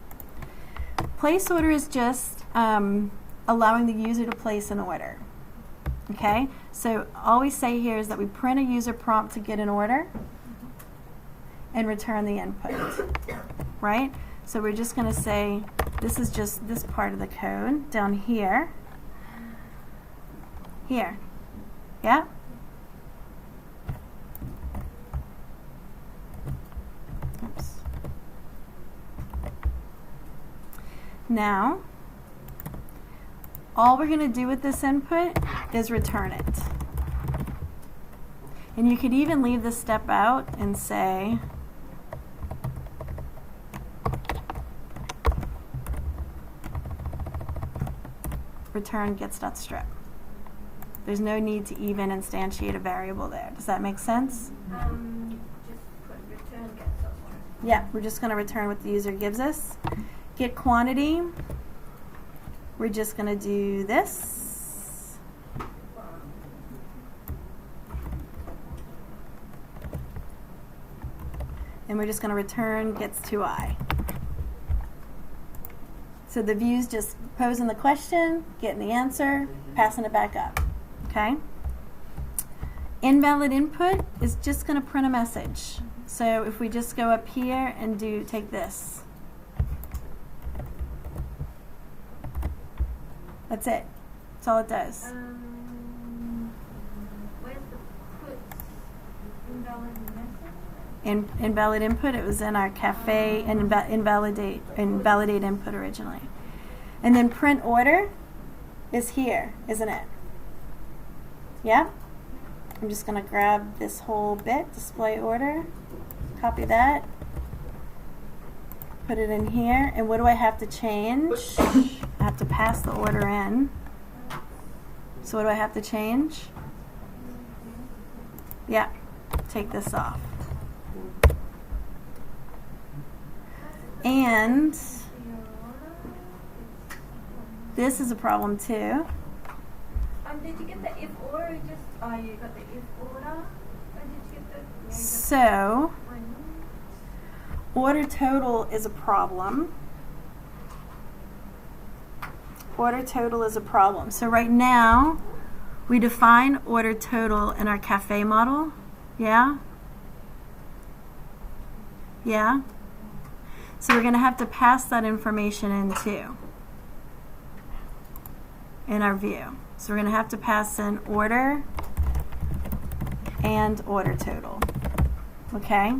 S1: Place order is just allowing the user to place an order. Okay, so all we say here is that we print a user prompt to get an order and return the input, right? So we're just going to say, this is just this part of the code down here. Here. Yeah? Oops. Now, all we're going to do with this input is return it. And you could even leave this step out and say, return gets.strip. There's no need to even instantiate a variable there. Does that make sense?
S2: Just put return gets.strip.
S1: Yeah, we're just going to return what the user gives us. Get quantity. We're just going to do this. And we're just going to return gets to I. So the view's just posing the question, getting the answer, passing it back up. Okay? Invalid input is just going to print a message. So if we just go up here and take this. That's it. That's all it does.
S2: Where's the put invalid message?
S1: Invalid input, it was in our cafe and invalidate input originally. And then print order is here, isn't it? Yeah? I'm just going to grab this whole bit, display order, copy that, put it in here, and what do I have to change? I have to pass the order in. So what do I have to change? Yeah, take this off. And this is a problem too.
S2: Did you get the if order? You got the if order? Or did you get the?
S1: So, order total is a problem. Order total is a problem. So right now, we define order total in our cafe model. Yeah? Yeah? So we're going to have to pass that information in too, in our view. So we're going to have to pass in order and order total. Okay?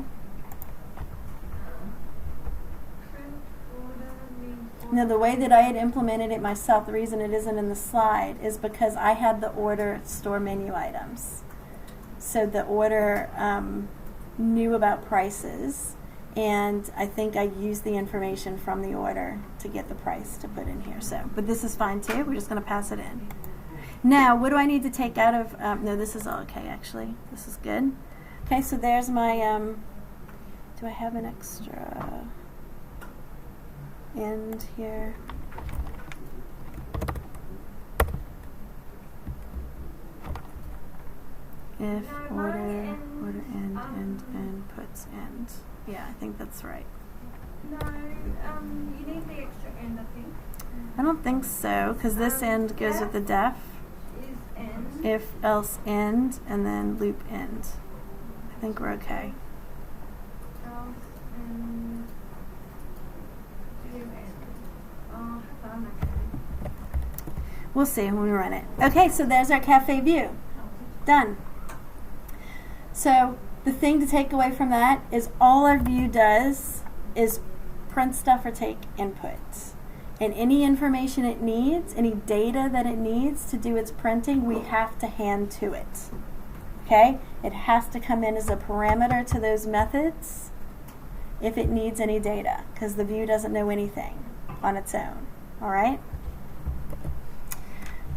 S1: Now the way that I had implemented it myself, the reason it isn't in the slide is because I had the order store menu items. So the order knew about prices, and I think I used the information from the order to get the price to put in here. So, but this is fine too. We're just going to pass it in. Now, what do I need to take out of? No, this is all okay. Actually, this is good. Okay, so there's my. Do I have an extra end here? If order end, puts end. Yeah, I think that's right.
S2: No, you need the extra end, I think.
S1: I don't think so, because this end goes with the def.
S2: Is end.
S1: If else end, and then loop end. I think we're okay.
S2: Else and do end. Oh, I'm okay.
S1: We'll see when we run it. Okay, so there's our cafe view. Done. So the thing to take away from that is all our view does is print stuff or take inputs. And any information it needs, any data that it needs to do its printing, we have to hand to it. Okay? It has to come in as a parameter to those methods if it needs any data, because the view doesn't know anything on its own. All right?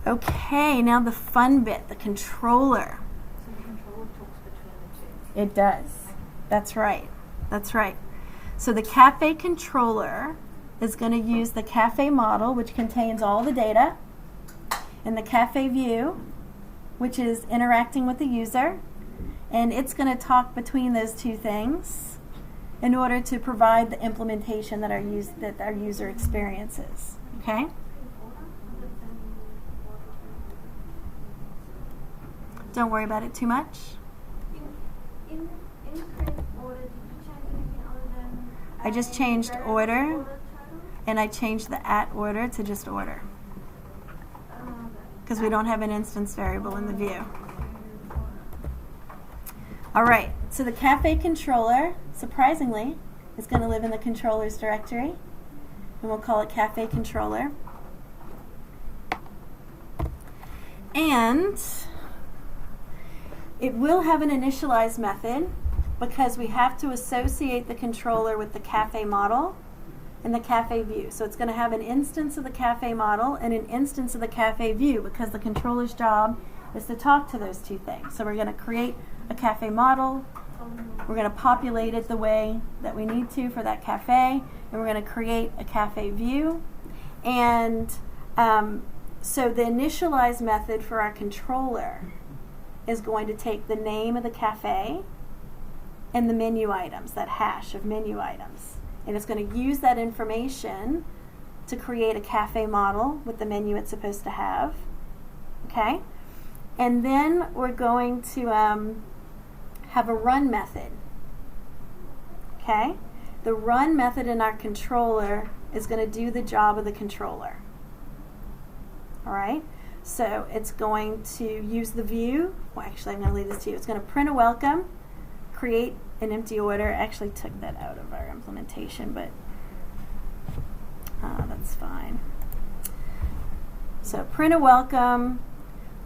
S1: Okay, now the fun bit, the controller.
S2: So the controller talks between the two.
S1: It does. That's right. That's right. So the cafe controller is going to use the cafe model, which contains all the data, and the cafe view, which is interacting with the user, and it's going to talk between those two things in order to provide the implementation that our user experiences. Okay? Don't worry about it too much.
S2: In print order, did you change anything other than
S1: I just changed order, and I changed the at order to just order, because we don't have an instance variable in the view. All right, so the cafe controller, surprisingly, is going to live in the controllers directory, and we'll call it cafe controller. And it will have an initialize method because we have to associate the controller with the cafe model and the cafe view. So it's going to have an instance of the cafe model and an instance of the cafe view, because the controller's job is to talk to those two things. So we're going to create a cafe model, we're going to populate it the way that we need to for that cafe, and we're going to create a cafe view. And so the initialize method for our controller is going to take the name of the cafe and the menu items, that hash of menu items. And it's going to use that information to create a cafe model with the menu it's supposed to have. Okay? And then we're going to have a run method. Okay? The run method in our controller is going to do the job of the controller. All right? So it's going to use the view. Well, actually, I'm going to leave this to you. It's going to print a welcome, create an empty order. Actually took that out of our implementation, but that's fine. So print a welcome,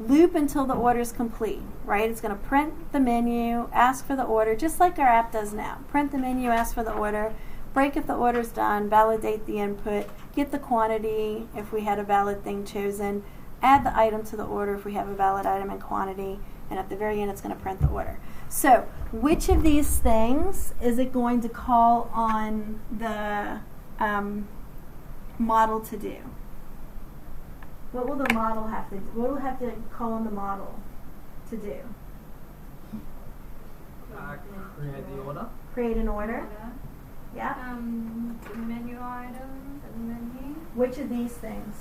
S1: loop until the order is complete, right? It's going to print the menu, ask for the order, just like our app does now. Print the menu, ask for the order, break if the order's done, validate the input, get the quantity if we had a valid thing chosen, add the item to the order if we have a valid item and quantity, and at the very end it's going to print the order. So which of these things is it going to call on the model to do? What will the model have to do? What will it have to call on the model to do?
S3: Create the order.
S1: Create an order? Yeah.
S2: Menu items and menu.
S1: Which of these things?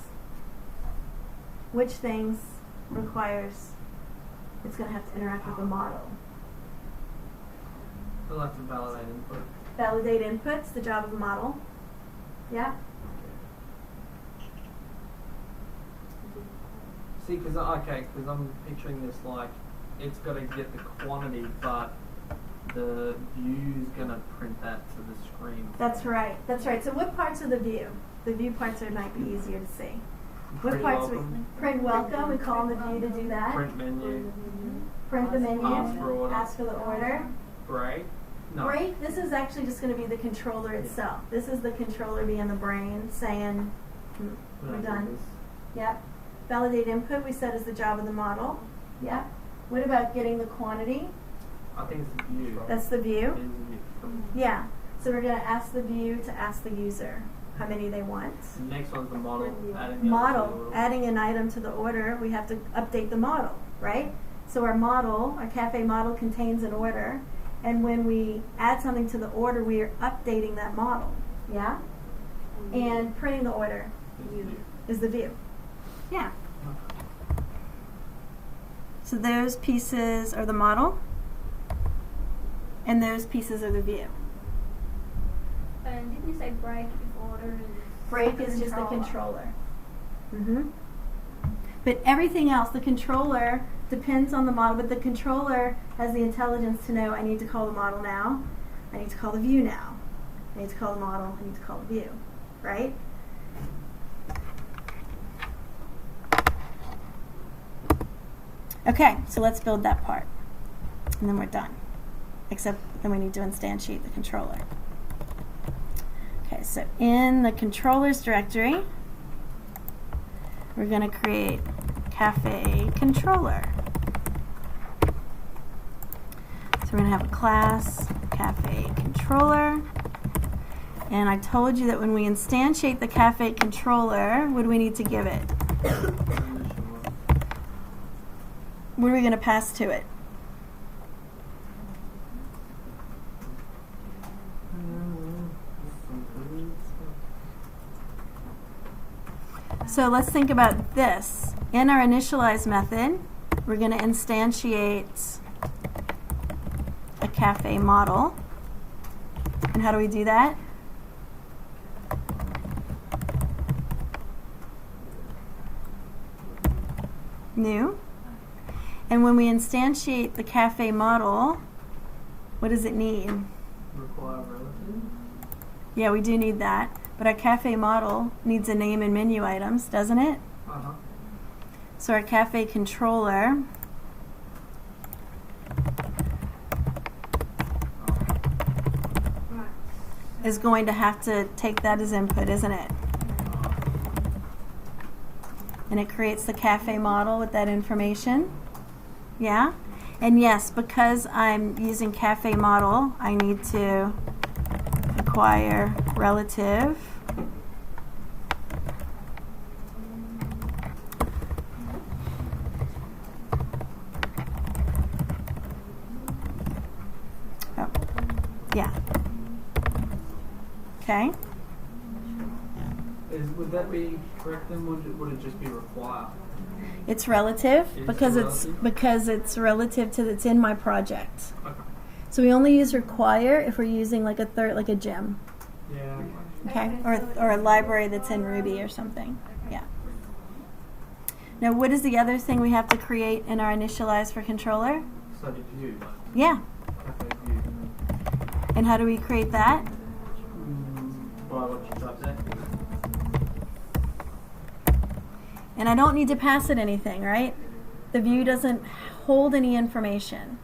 S1: Which things requires it's going to have to interact with the model?
S3: We'll have to validate input.
S1: Validate inputs, the job of the model. Yeah.
S3: See, because I'm picturing this like it's got to get the quantity, but the view's gonna print that to the screen.
S1: That's right. That's right. So what parts of the view? The view parts might be easier to see. What parts? Print welcome. We call on the view to do that.
S3: Print menu.
S1: Print the menu.
S3: Ask for order.
S1: Ask for the order.
S3: Break. No.
S1: Break, this is actually just going to be the controller itself. This is the controller being the brain saying, we're done. Yep. Validate input, we said, is the job of the model. Yep. What about getting the quantity?
S3: I think it's the view.
S1: That's the
S3: It
S1: view?
S3: is the view.
S1: Yeah. So we're going to ask the view to ask the user how many they want.
S3: The next one's the model. Adding the
S1: Model, adding an item to the order, we have to update the model, right? So our model, our cafe model contains an order, and when we add something to the order, we are updating that model, yeah? And printing the order is the view. Yeah. So those pieces are the model, and those pieces are the view.
S2: And didn't you say break if order is
S1: Break
S2: the
S1: is just the
S2: controller?
S1: controller. But everything else, the controller depends on the model, but the controller has the intelligence to know I need to call the model now, I need to call the view now, I need to call the model, I need to call the view, right? Okay, so let's build that part, and then we're done. Except then we need to instantiate the controller. Okay, so in the controllers directory, we're going to create cafe controller. So we're going to have a class cafe controller. And I told you that when we instantiate the cafe controller, what do we need to give it? What are we going to pass to it? So let's think about this. In our initialize method, we're going to instantiate a cafe model. And how do we do that? New. And when we instantiate the cafe model, what does it need?
S3: Require relative.
S1: Yeah, we do need that. But our cafe model needs a name and menu items, doesn't it?
S3: Uh-huh.
S1: So our cafe controller is going to have to take that as input, isn't it? And it creates the cafe model with that information. Yeah? And yes, because I'm using cafe model, I need to acquire relative. Oh, yeah. Okay.
S3: Would that be correct then? Would it just be require?
S1: It's relative
S3: It's
S1: because
S3: relative?
S1: it's relative to that's in my project.
S3: Okay.
S1: So we only use require if we're using like a gem,
S3: Yeah.
S1: okay, or a library that's in Ruby or something. Yeah. Now, what is the other thing we have to create in our initialize for controller?
S3: So did you?
S1: Yeah.
S3: Okay, view.
S1: And how do we create that?
S3: By what you typed there?
S1: And I don't need to pass it anything, right? The view doesn't hold any information.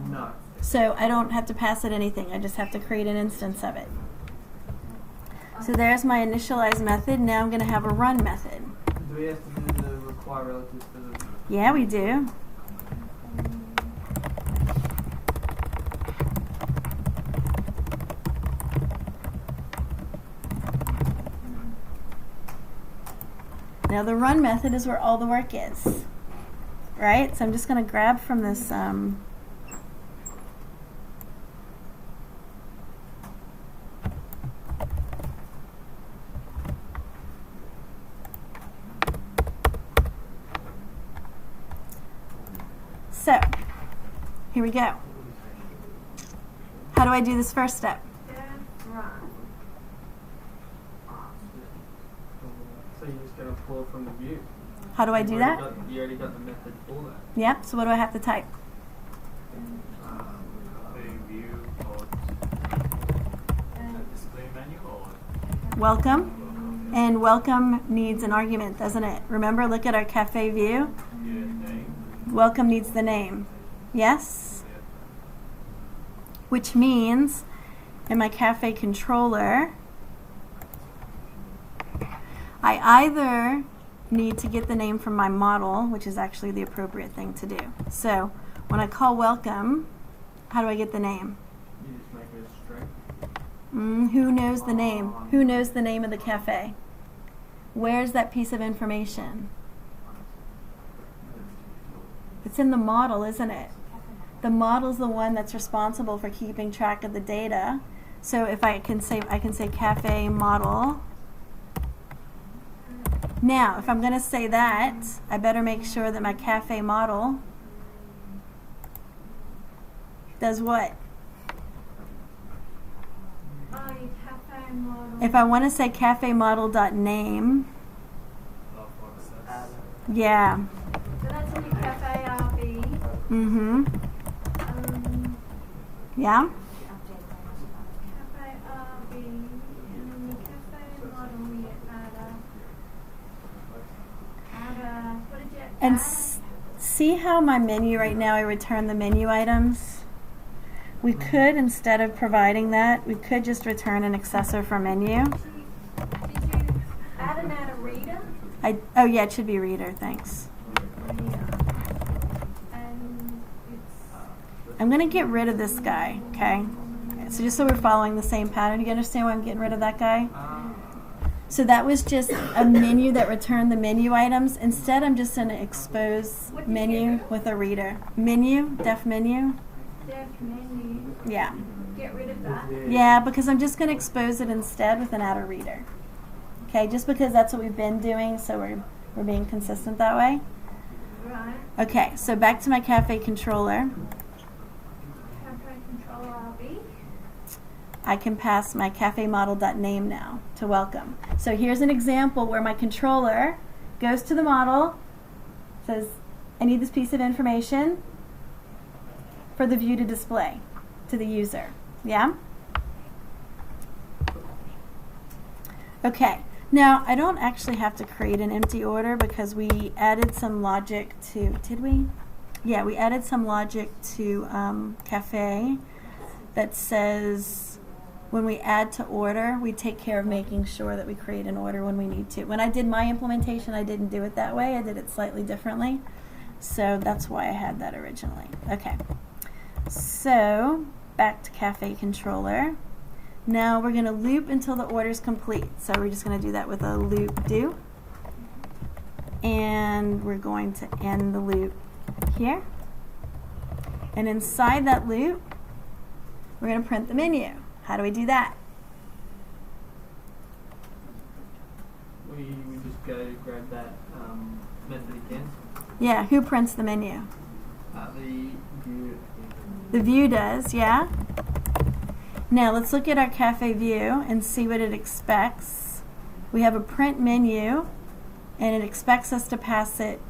S3: No.
S1: So I don't have to pass it anything. I just have to create an instance of it. So there's my initialize method. Now I'm going to have a run method.
S3: Do we have to do the require relative for the...
S1: Yeah, we do. Now the run method is where all the work is, right? So I'm just going to grab from this so here we go. How do I do this first step?
S2: Run.
S3: So you just gotta pull it from the view.
S1: How do I do that?
S3: You already got the method for that.
S1: Yep, so what do I have to type?
S4: View or display menu or
S1: Welcome. And welcome needs an argument, doesn't it? Remember, look at our cafe view.
S4: name?
S1: Welcome needs the name. Yes? which means in my cafe controller, I either need to get the name from my model, which is actually the appropriate thing to do. So when I call welcome, how do I get the name?
S3: You just make it a string.
S1: Who knows the name? Who knows the name of the cafe? Where's that piece of information? It's in the model, isn't it? The model's the one that's responsible for keeping track of the data. So if I can say cafe model. Now, if I'm going to say that, I better make sure that my cafe model does what?
S2: Cafe model.
S1: If I want to say cafe model.name, yeah.
S2: So that's in the cafe RB.
S1: Mm-hmm. Yeah?
S2: Cafe RB. And then the cafe model we add what did you
S1: And
S2: add?
S1: see how my menu right now, I return the menu items? We could, instead of providing that, we could just return an accessor for menu.
S2: Did you add a reader?
S1: Oh yeah, it should be reader, thanks.
S2: And it's
S1: I'm going to get rid of this guy, okay? So just so we're following the same pattern, you understand why I'm getting rid of that guy? So that was just a menu that returned the menu items. Instead, I'm just going to expose
S2: What did you
S1: menu
S2: get?
S1: with a reader. Menu, def menu,
S2: def menu.
S1: yeah.
S2: Get rid of that.
S1: Yeah, because I'm just going to expose it instead with an outer reader. Okay, just because that's what we've been doing, so we're being consistent that way.
S2: Right.
S1: Okay, so back to my cafe controller.
S2: Cafe controller RB.
S1: I can pass my cafe model.name now to welcome. So here's an example where my controller goes to the model, says, I need this piece of information for the view to display to the user. Yeah? Okay. Now, I don't actually have to create an empty order because we added some logic to, did we? Yeah, we added some logic to Cafe that says when we add to order, we take care of making sure that we create an order when we need to. When I did my implementation, I didn't do it that way. I did it slightly differently. So that's why I had that originally. Okay. So back to Cafe controller. Now we're going to loop until the order is complete. So we're just going to do that with a loop do. And we're going to end the loop here. And inside that loop, we're going to print the menu. How do we do that?
S3: We just go grab that method again.
S1: Yeah, who prints the menu?
S3: The view.
S1: The view does, yeah? Now let's look at our cafe view and see what it expects. We have a print menu and it expects us to pass it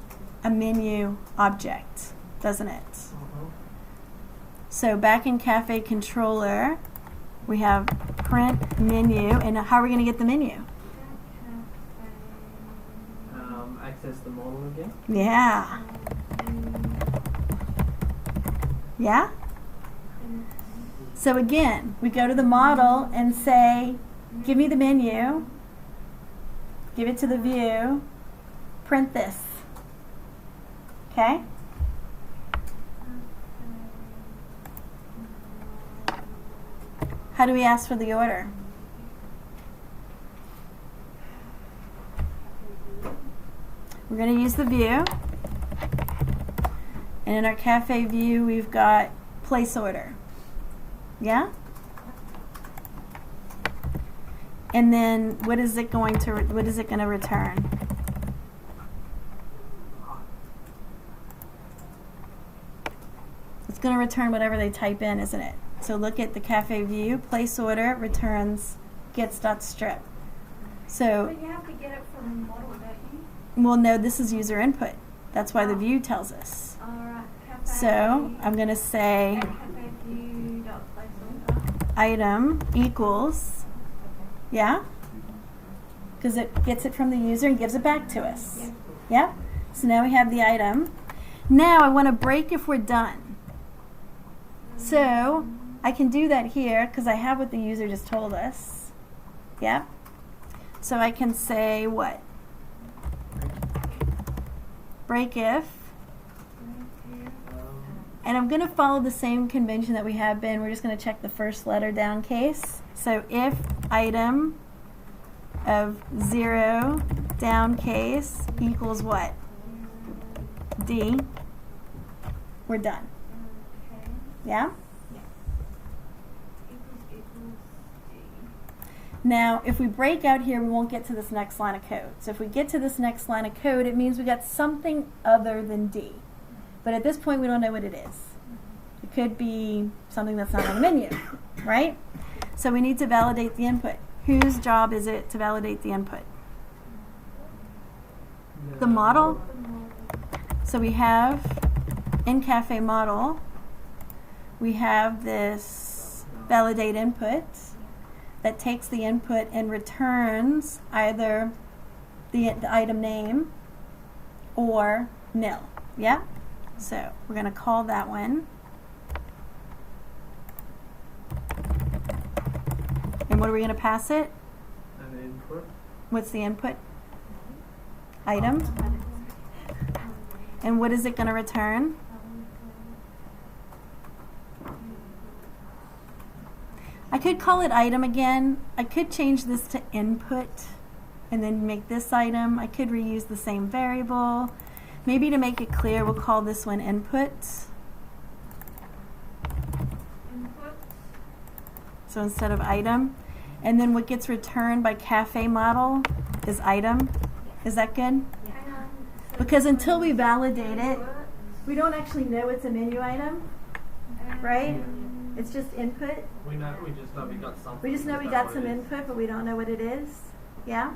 S1: a menu object, doesn't it? So back in cafe controller, we have print menu, and how are we going to get the menu?
S3: Access the model again.
S1: Yeah. Yeah? So again, we go to the model and say, give me the menu, give it to the view, print this. Okay? How do we ask for the order? We're going to use the view. And in our cafe view, we've got place order. Yeah? And then what is it going to return? It's going to return whatever they type in, isn't it? So look at the cafe view, place order returns gets.strip. So
S2: But you have to get it from the model, don't you?
S1: we'll know this is user input. That's why the view tells us.
S2: Alright, cafe.
S1: So I'm going to say
S2: cafe view dot placeholder.
S1: item equals, yeah? Because it gets it from the user and gives it back to us.
S2: Yeah.
S1: Yeah? So now we have the item. Now I want to break if we're done. So I can do that here because I have what the user just told us. Yeah? So I can say what? Break if. And I'm going to follow the same convention that we have been. We're just going to check the first letter down case. So if item of 0 down case equals what? D. We're done. Yeah? Now, if we break out here, we won't get to this next line of code. So if we get to this next line of code, it means we got something other than D. But at this point, we don't know what it is. It could be something that's not on the menu, right? So we need to validate the input. Whose job is it to validate the input? The model. So we have in Cafe model, we have this validate input that takes the input and returns either the item name or nil. Yeah? So we're going to call that one. And what are we going to pass it?
S3: An input.
S1: What's the input? Item. And what is it going to return? I could call it item again. I could change this to input and then make this item. I could reuse the same variable. Maybe to make it clear, we'll call this one input. So instead of item. And then what gets returned by Cafe model is item. Is that good? Because until we validate it, we don't actually know it's a menu item, right? It's just input.
S3: We just know we got something.
S1: We just know we
S3: Is that
S1: got
S3: what
S1: some
S3: it is?
S1: input, but we don't know what it is. Yeah?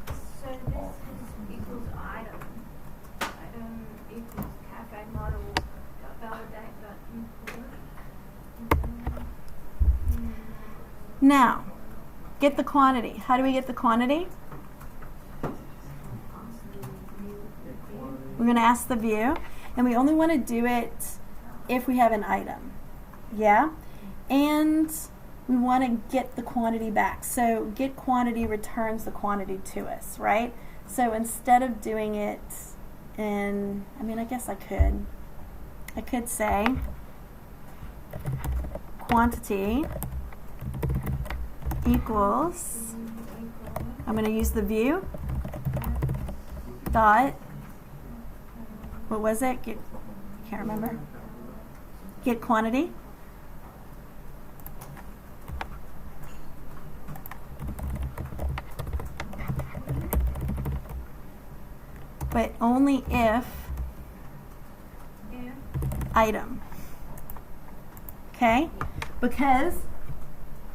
S2: So this is equals item. Item equals cafe model dot validate dot input.
S1: Now, get the quantity. How do we get the quantity? We're going to ask the view, and we only want to do it if we have an item. Yeah? And we want to get the quantity back. So get quantity returns the quantity to us, right? So instead of doing it in, I guess I could say quantity equals, I'm going to use the view dot, what was it? Can't remember. Get quantity. But only if item. Okay? Because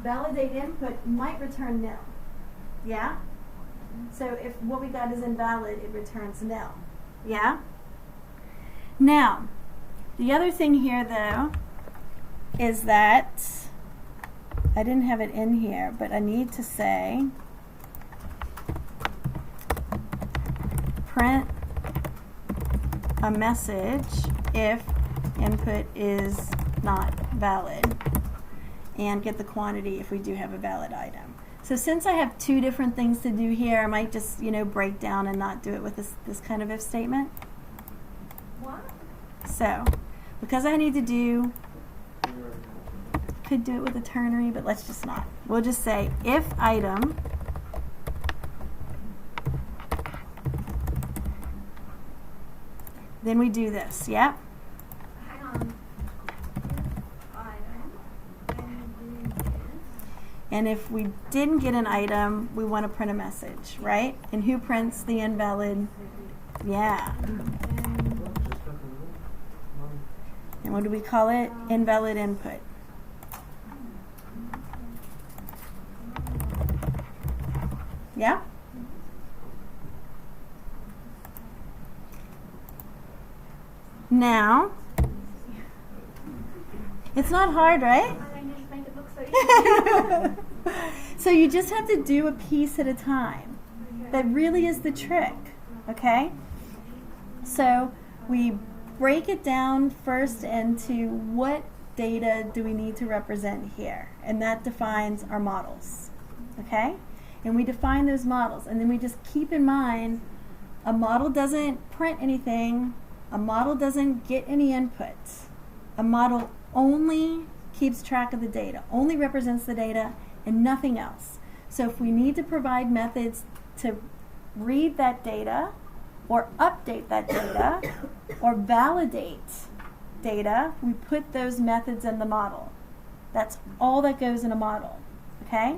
S1: validate input might return nil. Yeah? So if what we got is invalid, it returns nil. Yeah? Now, the other thing here, though, is that I didn't have it in here, but I need to say print a message if input is not valid, and get the quantity if we do have a valid item. So since I have two different things to do here, I might just, break down and not do it with this kind of if statement.
S2: What?
S1: So, because I need to do, could do it with a ternary, but let's just not. We'll just say if item then we do this, yeah?
S2: Hang on. Item. And do this.
S1: And if we didn't get an item, we want to print a message, right? And who prints the invalid? Yeah. And what do we call it? Invalid input. Yeah? Now, it's not hard, right?
S2: I mean, just make it look so easy.
S1: So you just have to do a piece at a time. That really is the trick, okay? So we break it down first into what data do we need to represent here? And that defines our models, okay? And we define those models, and then we just keep in mind a model doesn't print anything, a model doesn't get any input. A model only keeps track of the data, only represents the data, and nothing else. So if we need to provide methods to read that data, or update that data, or validate data, we put those methods in the model. That's all that goes in a model, okay?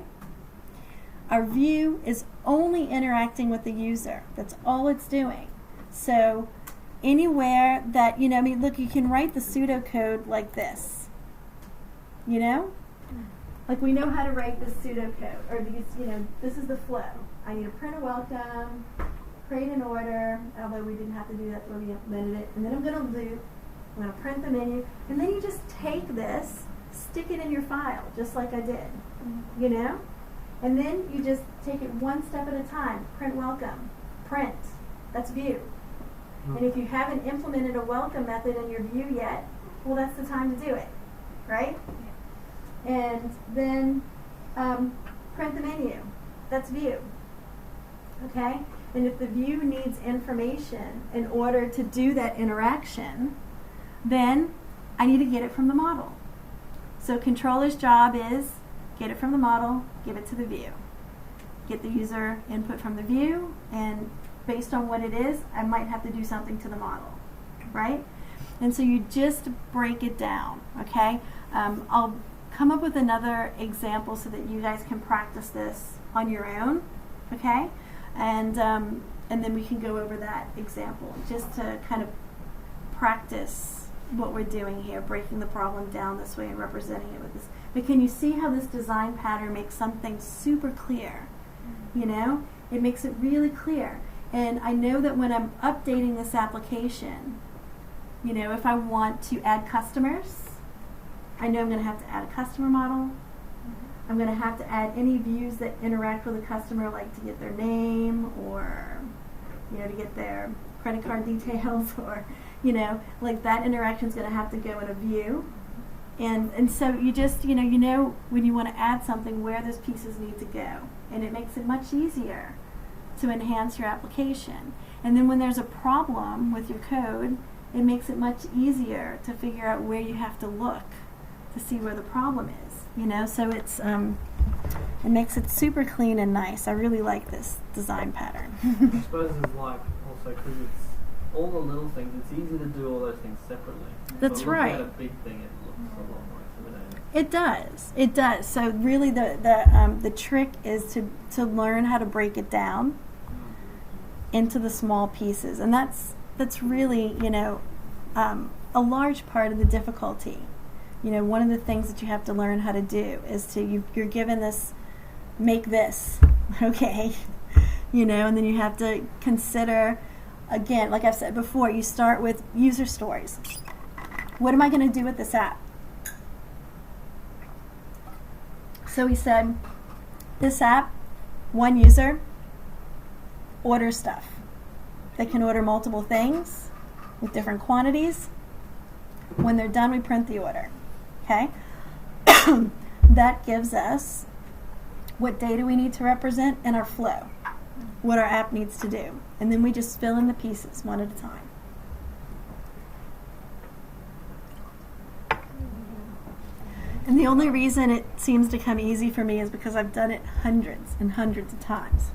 S1: Our view is only interacting with the user. That's all it's doing. So anywhere that, I mean, look, you can write the pseudocode like this, Like we know how to write this pseudocode, or these, this is the flow. I need to print a welcome, create an order, although we didn't have to do that when we implemented it, and then I'm going to print the menu, and then you just take this, stick it in your file, just like I did, And then you just take it one step at a time. Print welcome, print, that's view. And if you haven't implemented a welcome method in your view yet, well, that's the time to do it, right? And then print the menu, that's view, okay? And if the view needs information in order to do that interaction, then I need to get it from the model. So controller's job is get it from the model, give it to the view. Get the user input from the view, and based on what it is, I might have to do something to the model, right? And so you just break it down, okay? I'll come up with another example so that you guys can practice this on your own, okay? And then we can go over that example just to kind of practice what we're doing here, breaking the problem down this way and representing it with this. But can you see how this design pattern makes something super clear? It makes it really clear. And I know that when I'm updating this application, if I want to add customers, I know I'm going to have to add a customer model. I'm going to have to add any views that interact with a customer, like to get their name or, to get their credit card details or, like that interaction is going to have to go in a view. And so you just, when you want to add something, where those pieces need to go. And it makes it much easier to enhance your application. And then when there's a problem with your code, it makes it much easier to figure out where you have to look to see where the problem is, So it's, it makes it super clean and nice. I really like this design pattern.
S3: I suppose it's like, also, because it's all the little things, it's easy to do all those things separately.
S1: That's right.
S3: At a big thing, it looks a lot more intimidating.
S1: It does. It does. So really the trick is to learn how to break it down into the small pieces. And that's really, a large part of the difficulty. One of the things that you have to learn how to do is you're given this, make this, okay, and then you have to consider, again, like I've said before, you start with user stories. What am I going to do with this app? So we said, this app, one user, orders stuff. They can order multiple things with different quantities. When they're done, we print the order. Okay? That gives us what data we need to represent and our flow, what our app needs to do. And then we just fill in the pieces one at a time. And the only reason it seems to come easy for me is because I've done it hundreds and hundreds of times.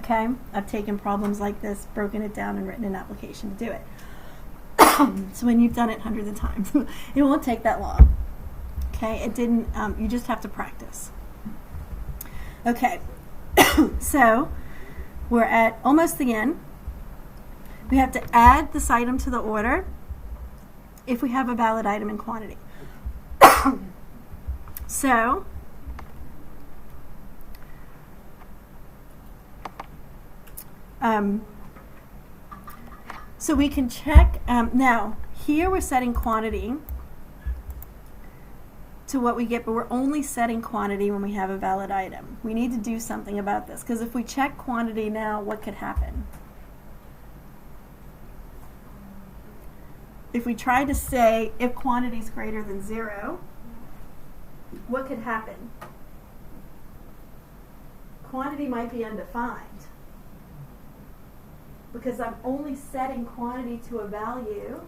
S1: Okay? I've taken problems like this, broken it down, and written an application to do it. So when you've done it hundreds of times, it won't take that long. Okay? It didn't, you just have to practice. Okay. So we're at almost the end. We have to add this item to the order if we have a valid item in quantity. So so we can check, now here we're setting quantity to what we get, but we're only setting quantity when we have a valid item. We need to do something about this, because if we check quantity now, what could happen? if we try to say if quantity is greater than 0, what could happen? Quantity might be undefined because I'm only setting quantity to a value.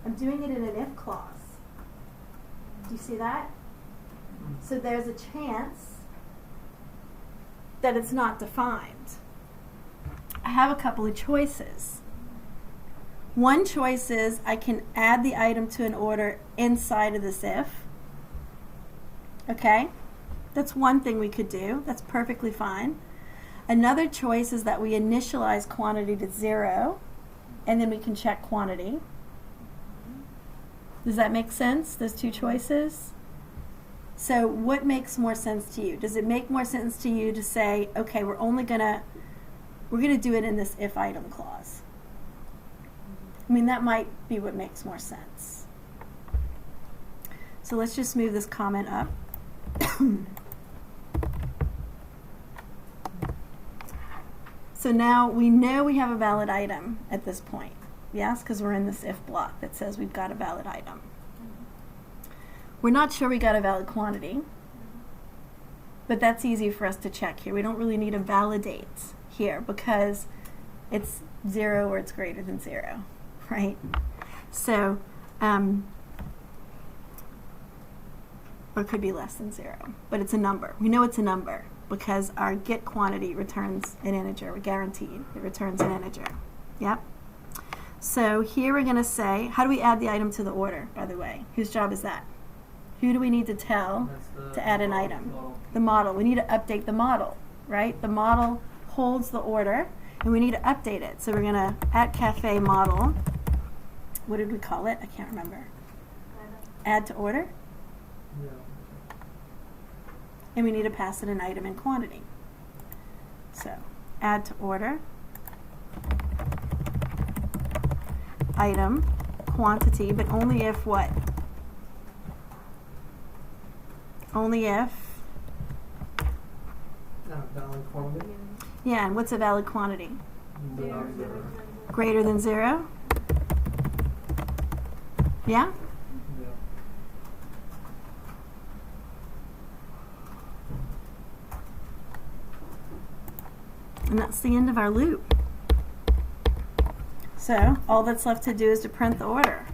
S1: I'm doing it in an if clause. Do you see that? So there's a chance that it's not defined. I have a couple of choices. One choice is I can add the item to an order inside of this if. Okay? That's one thing we could do. That's perfectly fine. Another choice is that we initialize quantity to 0, and then we can check quantity. Does that make sense, those two choices? So what makes more sense to you? Does it make more sense to you to say, okay, we're gonna do it in this if item clause? I mean, that might be what makes more sense. So let's just move this comment up. So now we know we have a valid item at this point. Yes, because we're in this if block that says we've got a valid item. We're not sure we got a valid quantity, but that's easy for us to check here. We don't really need to validate here because it's 0 or it's greater than 0, right? So, or it could be less than 0, but it's a number. We know it's a number because our get quantity returns an integer. We're guaranteed it returns an integer. Yep. So here we're going to say, how do we add the item to the order, by the way? Whose job is that? Who do we need to tell to add an item?
S3: Model.
S1: The model. We need to update the model, right? The model holds the order, and we need to update it. So we're going to at cafe model. What did we call it? I can't remember. Add to order.
S3: Yeah.
S1: And we need to pass it an item in quantity. So add to order. Item quantity, but only if what? Only if,
S3: Valid quantity.
S1: yeah, and what's a valid quantity?
S3: Zero.
S1: Greater than 0? Yeah?
S3: Yeah.
S1: And that's the end of our loop. So all that's left to do is to print the order.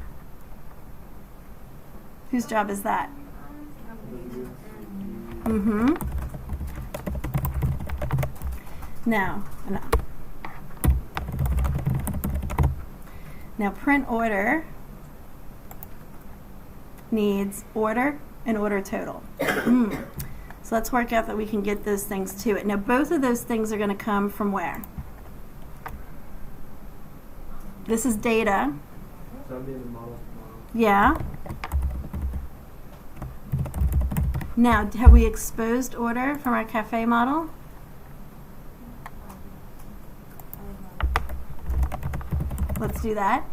S1: Whose job is that? Mm-hmm. Now print order needs order and order total. So let's work out that we can get those things to it. Now both of those things are going to come from where? This is data.
S3: So that'd be the model.
S1: Yeah. Now, have we exposed order from our cafe model? Let's do that.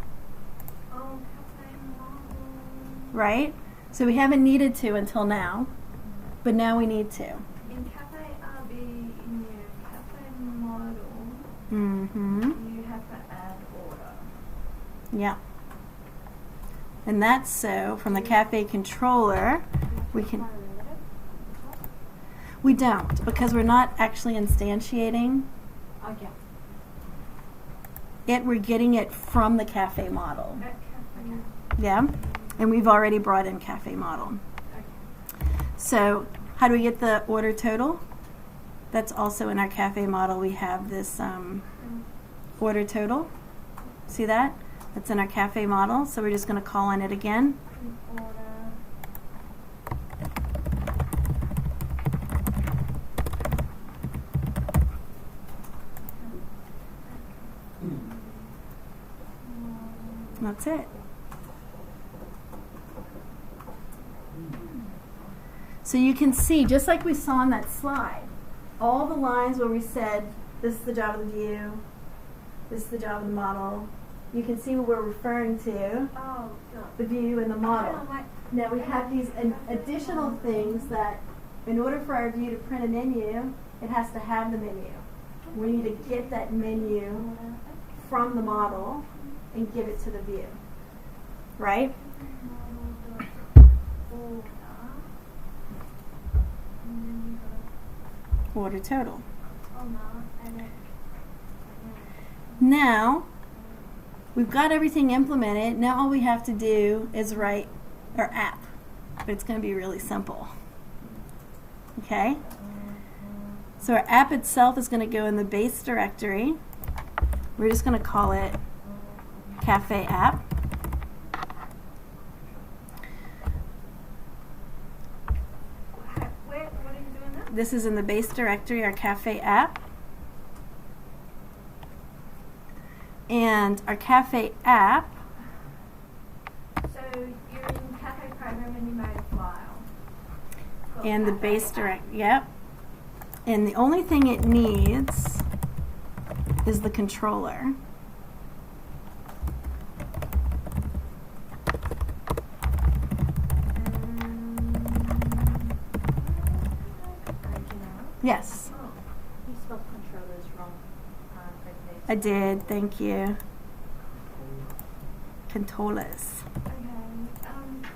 S2: Oh, cafe model.
S1: Right? So we haven't needed to until now, but now we need to.
S2: In cafe RB, in your cafe model,
S1: Mm-hmm.
S2: you have to add order.
S1: Yeah. And that's so from the cafe controller, we can. We don't, because we're not actually instantiating
S2: Okay.
S1: it. We're getting it from the cafe model.
S2: At cafe.
S1: Yeah? And we've already brought in cafe model.
S2: Okay.
S1: So how do we get the order total? That's also in our cafe model. We have this order total. See that? That's in our cafe model. So we're just going to call on it again.
S2: Order.
S1: That's it. So you can see, just like we saw on that slide, all the lines where we said, this is the job of the view, this is the job of the model, you can see what we're referring to,
S2: Oh, good.
S1: the view and the model.
S2: Kinda like-
S1: Now we have these additional things that, in order for our view to print a menu, it has to have the menu. We need to get that menu from the model and give it to the view. right? Order total. Now, we've got everything implemented. Now all we have to do is write our app. But it's going to be really simple. Okay? So our app itself is going to go in the base directory. We're just going to call it Cafe App.
S2: What are you doing now?
S1: This is in the base directory, our Cafe App. And our Cafe App,
S2: So you're in Cafe program and you made a file. called
S1: and the
S2: Cafe
S1: base
S2: app.
S1: direct, yep. And the only thing it needs is the controller. Yes,
S2: Oh, you spelled controllers wrong.
S1: I did. Thank you. Controllers.
S2: Okay.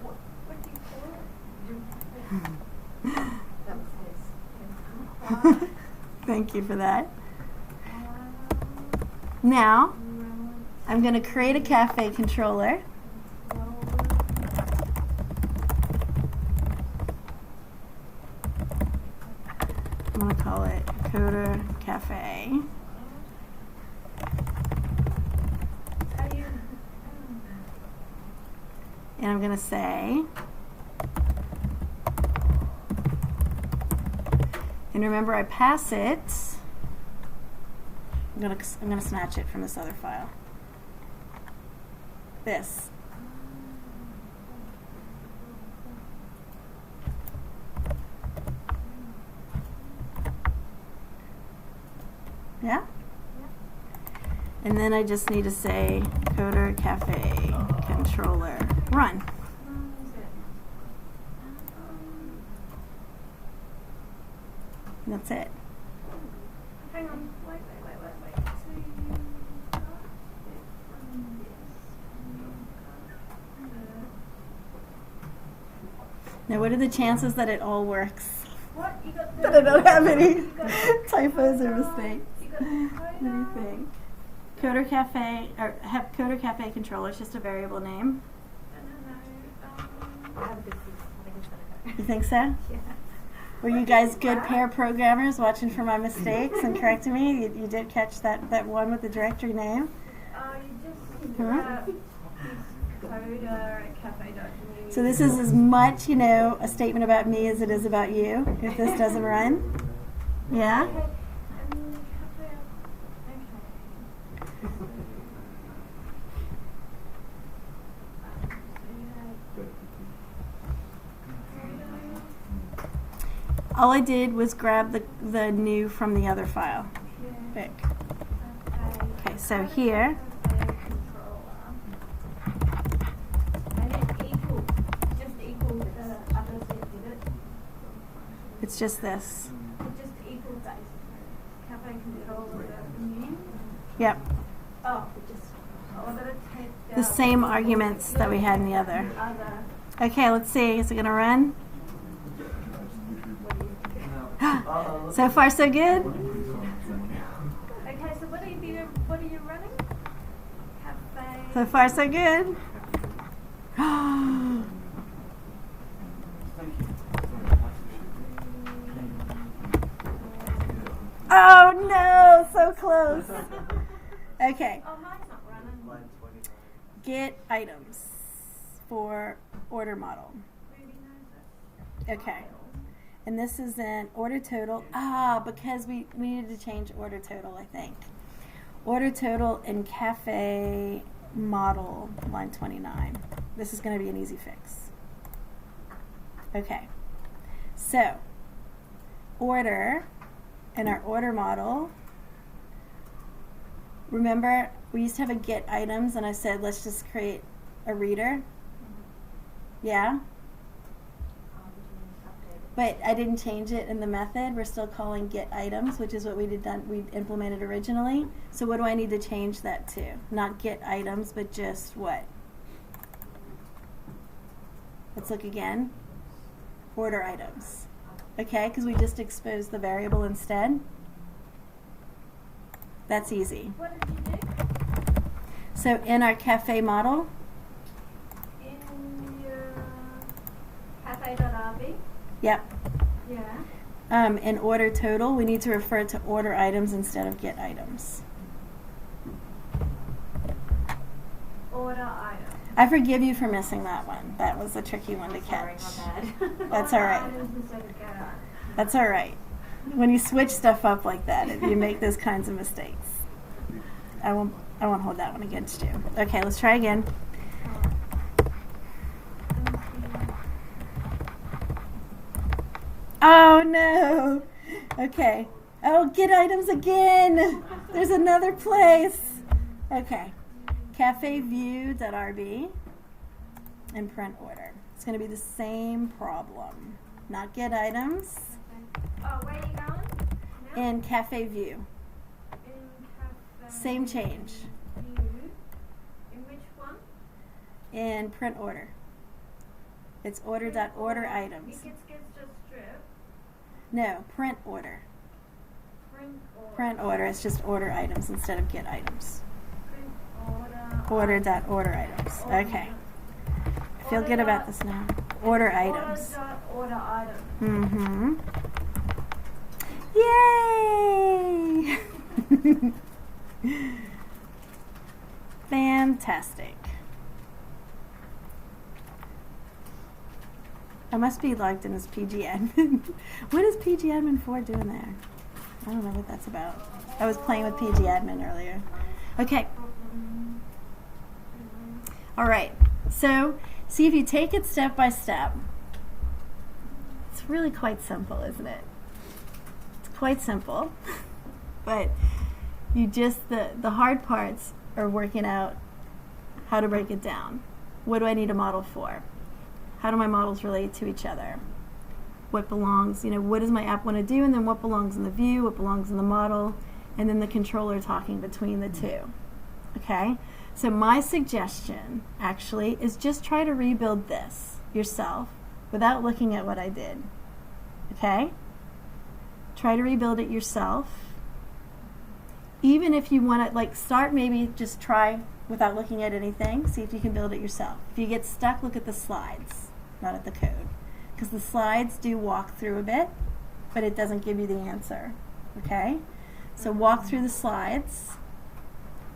S2: What do you call it? That was his.
S1: Thank you for that. Now, I'm going to create a cafe controller. I'm going to call it Coder Cafe. And I'm going to say, and remember I pass it, I'm going to snatch it from this other file. This. Yeah? And then I just need to say Coder Cafe controller run. And that's it.
S2: Hang on. Wait. So you got it from this.
S1: Now what are the chances that it all works?
S2: What? You got the...
S1: That I don't have any
S2: You got the
S1: typos or
S2: coder,
S1: mistakes.
S2: You got the
S1: What do you
S2: coder.
S1: think? Coder Cafe, or Coder Cafe controller is just a variable name.
S2: I have a good piece. I think it's gonna go.
S1: You think so?
S2: Yeah.
S1: Were you guys good pair programmers watching for my mistakes and correcting me? You did catch that one with the directory name?
S2: You just
S1: Huh?
S2: coder at cafe.new.
S1: So this is as much, a statement about me as it is about you, if this doesn't run. Yeah?
S2: Okay. And cafe. Okay.
S1: All I did was grab the new from the other file. Pick. Okay, so here, it's just this. Yep. The same arguments that we had in the other. Okay, let's see. Is it going to run? So far, so good?
S2: Okay, so what are you running? Cafe.
S1: So far, so good? Oh no, so close. Okay,
S2: Oh, mine's not running.
S1: get items for order model.
S2: Ruby knows it.
S1: Okay, and this is an order total. Because we needed to change order total, I think. Order total in cafe model, line 29. This is going to be an easy fix. Okay, so order in our order model. Remember, we used to have a get items, and I said let's just create a reader. Yeah? But I didn't change it in the method. We're still calling get items, which is what we implemented originally. So what do I need to change that to? Not get items, but just what? Let's look again. Order items. Okay, because we just exposed the variable instead. That's easy.
S2: What did you do?
S1: So in our cafe model,
S2: In your cafe.rb?
S1: yep,
S2: Yeah.
S1: in order total, we need to refer to order items instead of get items.
S2: Order item.
S1: I forgive you for missing that one. That was a tricky one to
S2: Sorry,
S1: catch.
S2: my bad.
S1: That's
S2: Order
S1: all right.
S2: items instead of get items.
S1: That's all right. When you switch stuff up like that, you make those kinds of mistakes. I won't hold that one against you. Okay, let's try again. Oh no. Okay. Oh, get items again. There's another place. Okay. cafeview.rb and print order. It's going to be the same problem. Not get items.
S2: Okay. Oh, where are you going? Now?
S1: In cafe view.
S2: In cafe.
S1: Same change.
S2: View. In which one?
S1: In print order. It's order.order items.
S2: It gets just strip.
S1: No, print order.
S2: Print order.
S1: Print order. It's just order items instead of get items.
S2: Print order.
S1: Order.order items. Okay. I feel good about this now. Order items.
S2: Order item.
S1: Mm-hmm. Yay! Fantastic. I must be logged in as PG admin. What is PG admin 4 doing there? I don't know what that's about. I was playing with PG admin earlier. Okay. All right. So, see if you take it step by step. It's really quite simple, isn't it? It's quite simple. But you just, the hard parts are working out how to break it down. What do I need a model for? How do my models relate to each other? What belongs, what does my app want to do, and then what belongs in the view, what belongs in the model, and then the controller talking between the two. Okay? So my suggestion, actually, is just try to rebuild this yourself without looking at what I did. Okay? Try to rebuild it yourself. Even if you want to, start maybe just try without looking at anything. See if you can build it yourself. If you get stuck, look at the slides, not at the code. Because the slides do walk through a bit, but it doesn't give you the answer. Okay? So walk through the slides.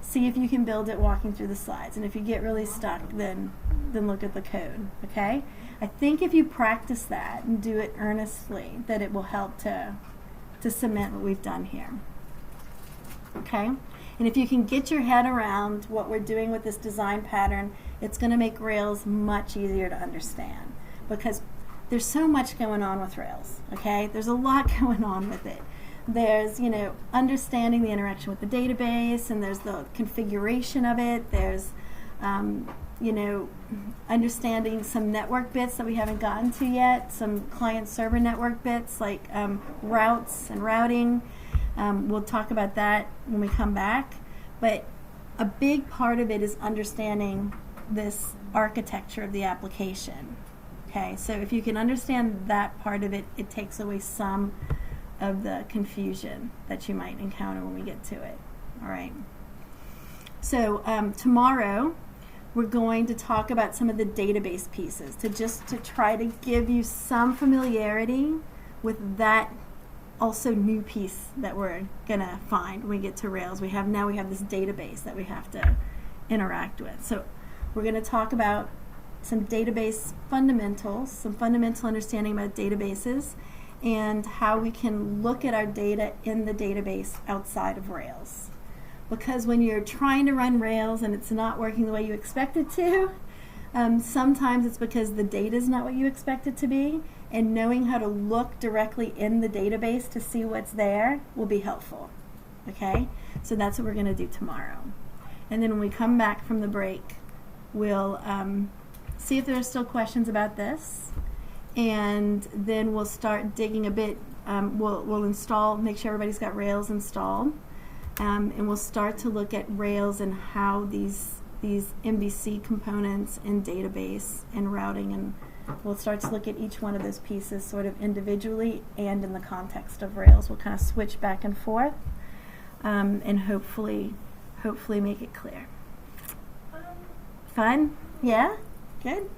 S1: See if you can build it walking through the slides. And if you get really stuck, then look at the code. Okay? I think if you practice that and do it earnestly, that it will help to cement what we've done here. Okay? And if you can get your head around what we're doing with this design pattern, it's going to make Rails much easier to understand. Because there's so much going on with Rails. Okay? There's a lot going on with it. There's, understanding the interaction with the database, and there's the configuration of it. There's, understanding some network bits that we haven't gotten to yet, some client-server network bits like routes and routing. We'll talk about that when we come back. But a big part of it is understanding this architecture of the application. Okay, so if you can understand that part of it, it takes away some of the confusion that you might encounter when we get to it. All right. So tomorrow we're going to talk about some of the database pieces to try to give you some familiarity with that also new piece that we're gonna find when we get to Rails. We have this database that we have to interact with. So we're gonna talk about some database fundamentals, some fundamental understanding about databases, and how we can look at our data in the database outside of Rails. Because when you're trying to run Rails and it's not working the way you expect it to, sometimes it's because the data is not what you expect it to be, and knowing how to look directly in the database to see what's there will be helpful. Okay? So that's what we're going to do tomorrow. And then when we come back from the break, we'll see if there are still questions about this, and then we'll start digging a bit. We'll install, make sure everybody's got Rails installed, and we'll start to look at Rails and how these MVC components and database and routing we'll start to look at each one of those pieces sort of individually and in the context of Rails. We'll kind of switch back and forth, and hopefully make it clear. Fun? Yeah? Good?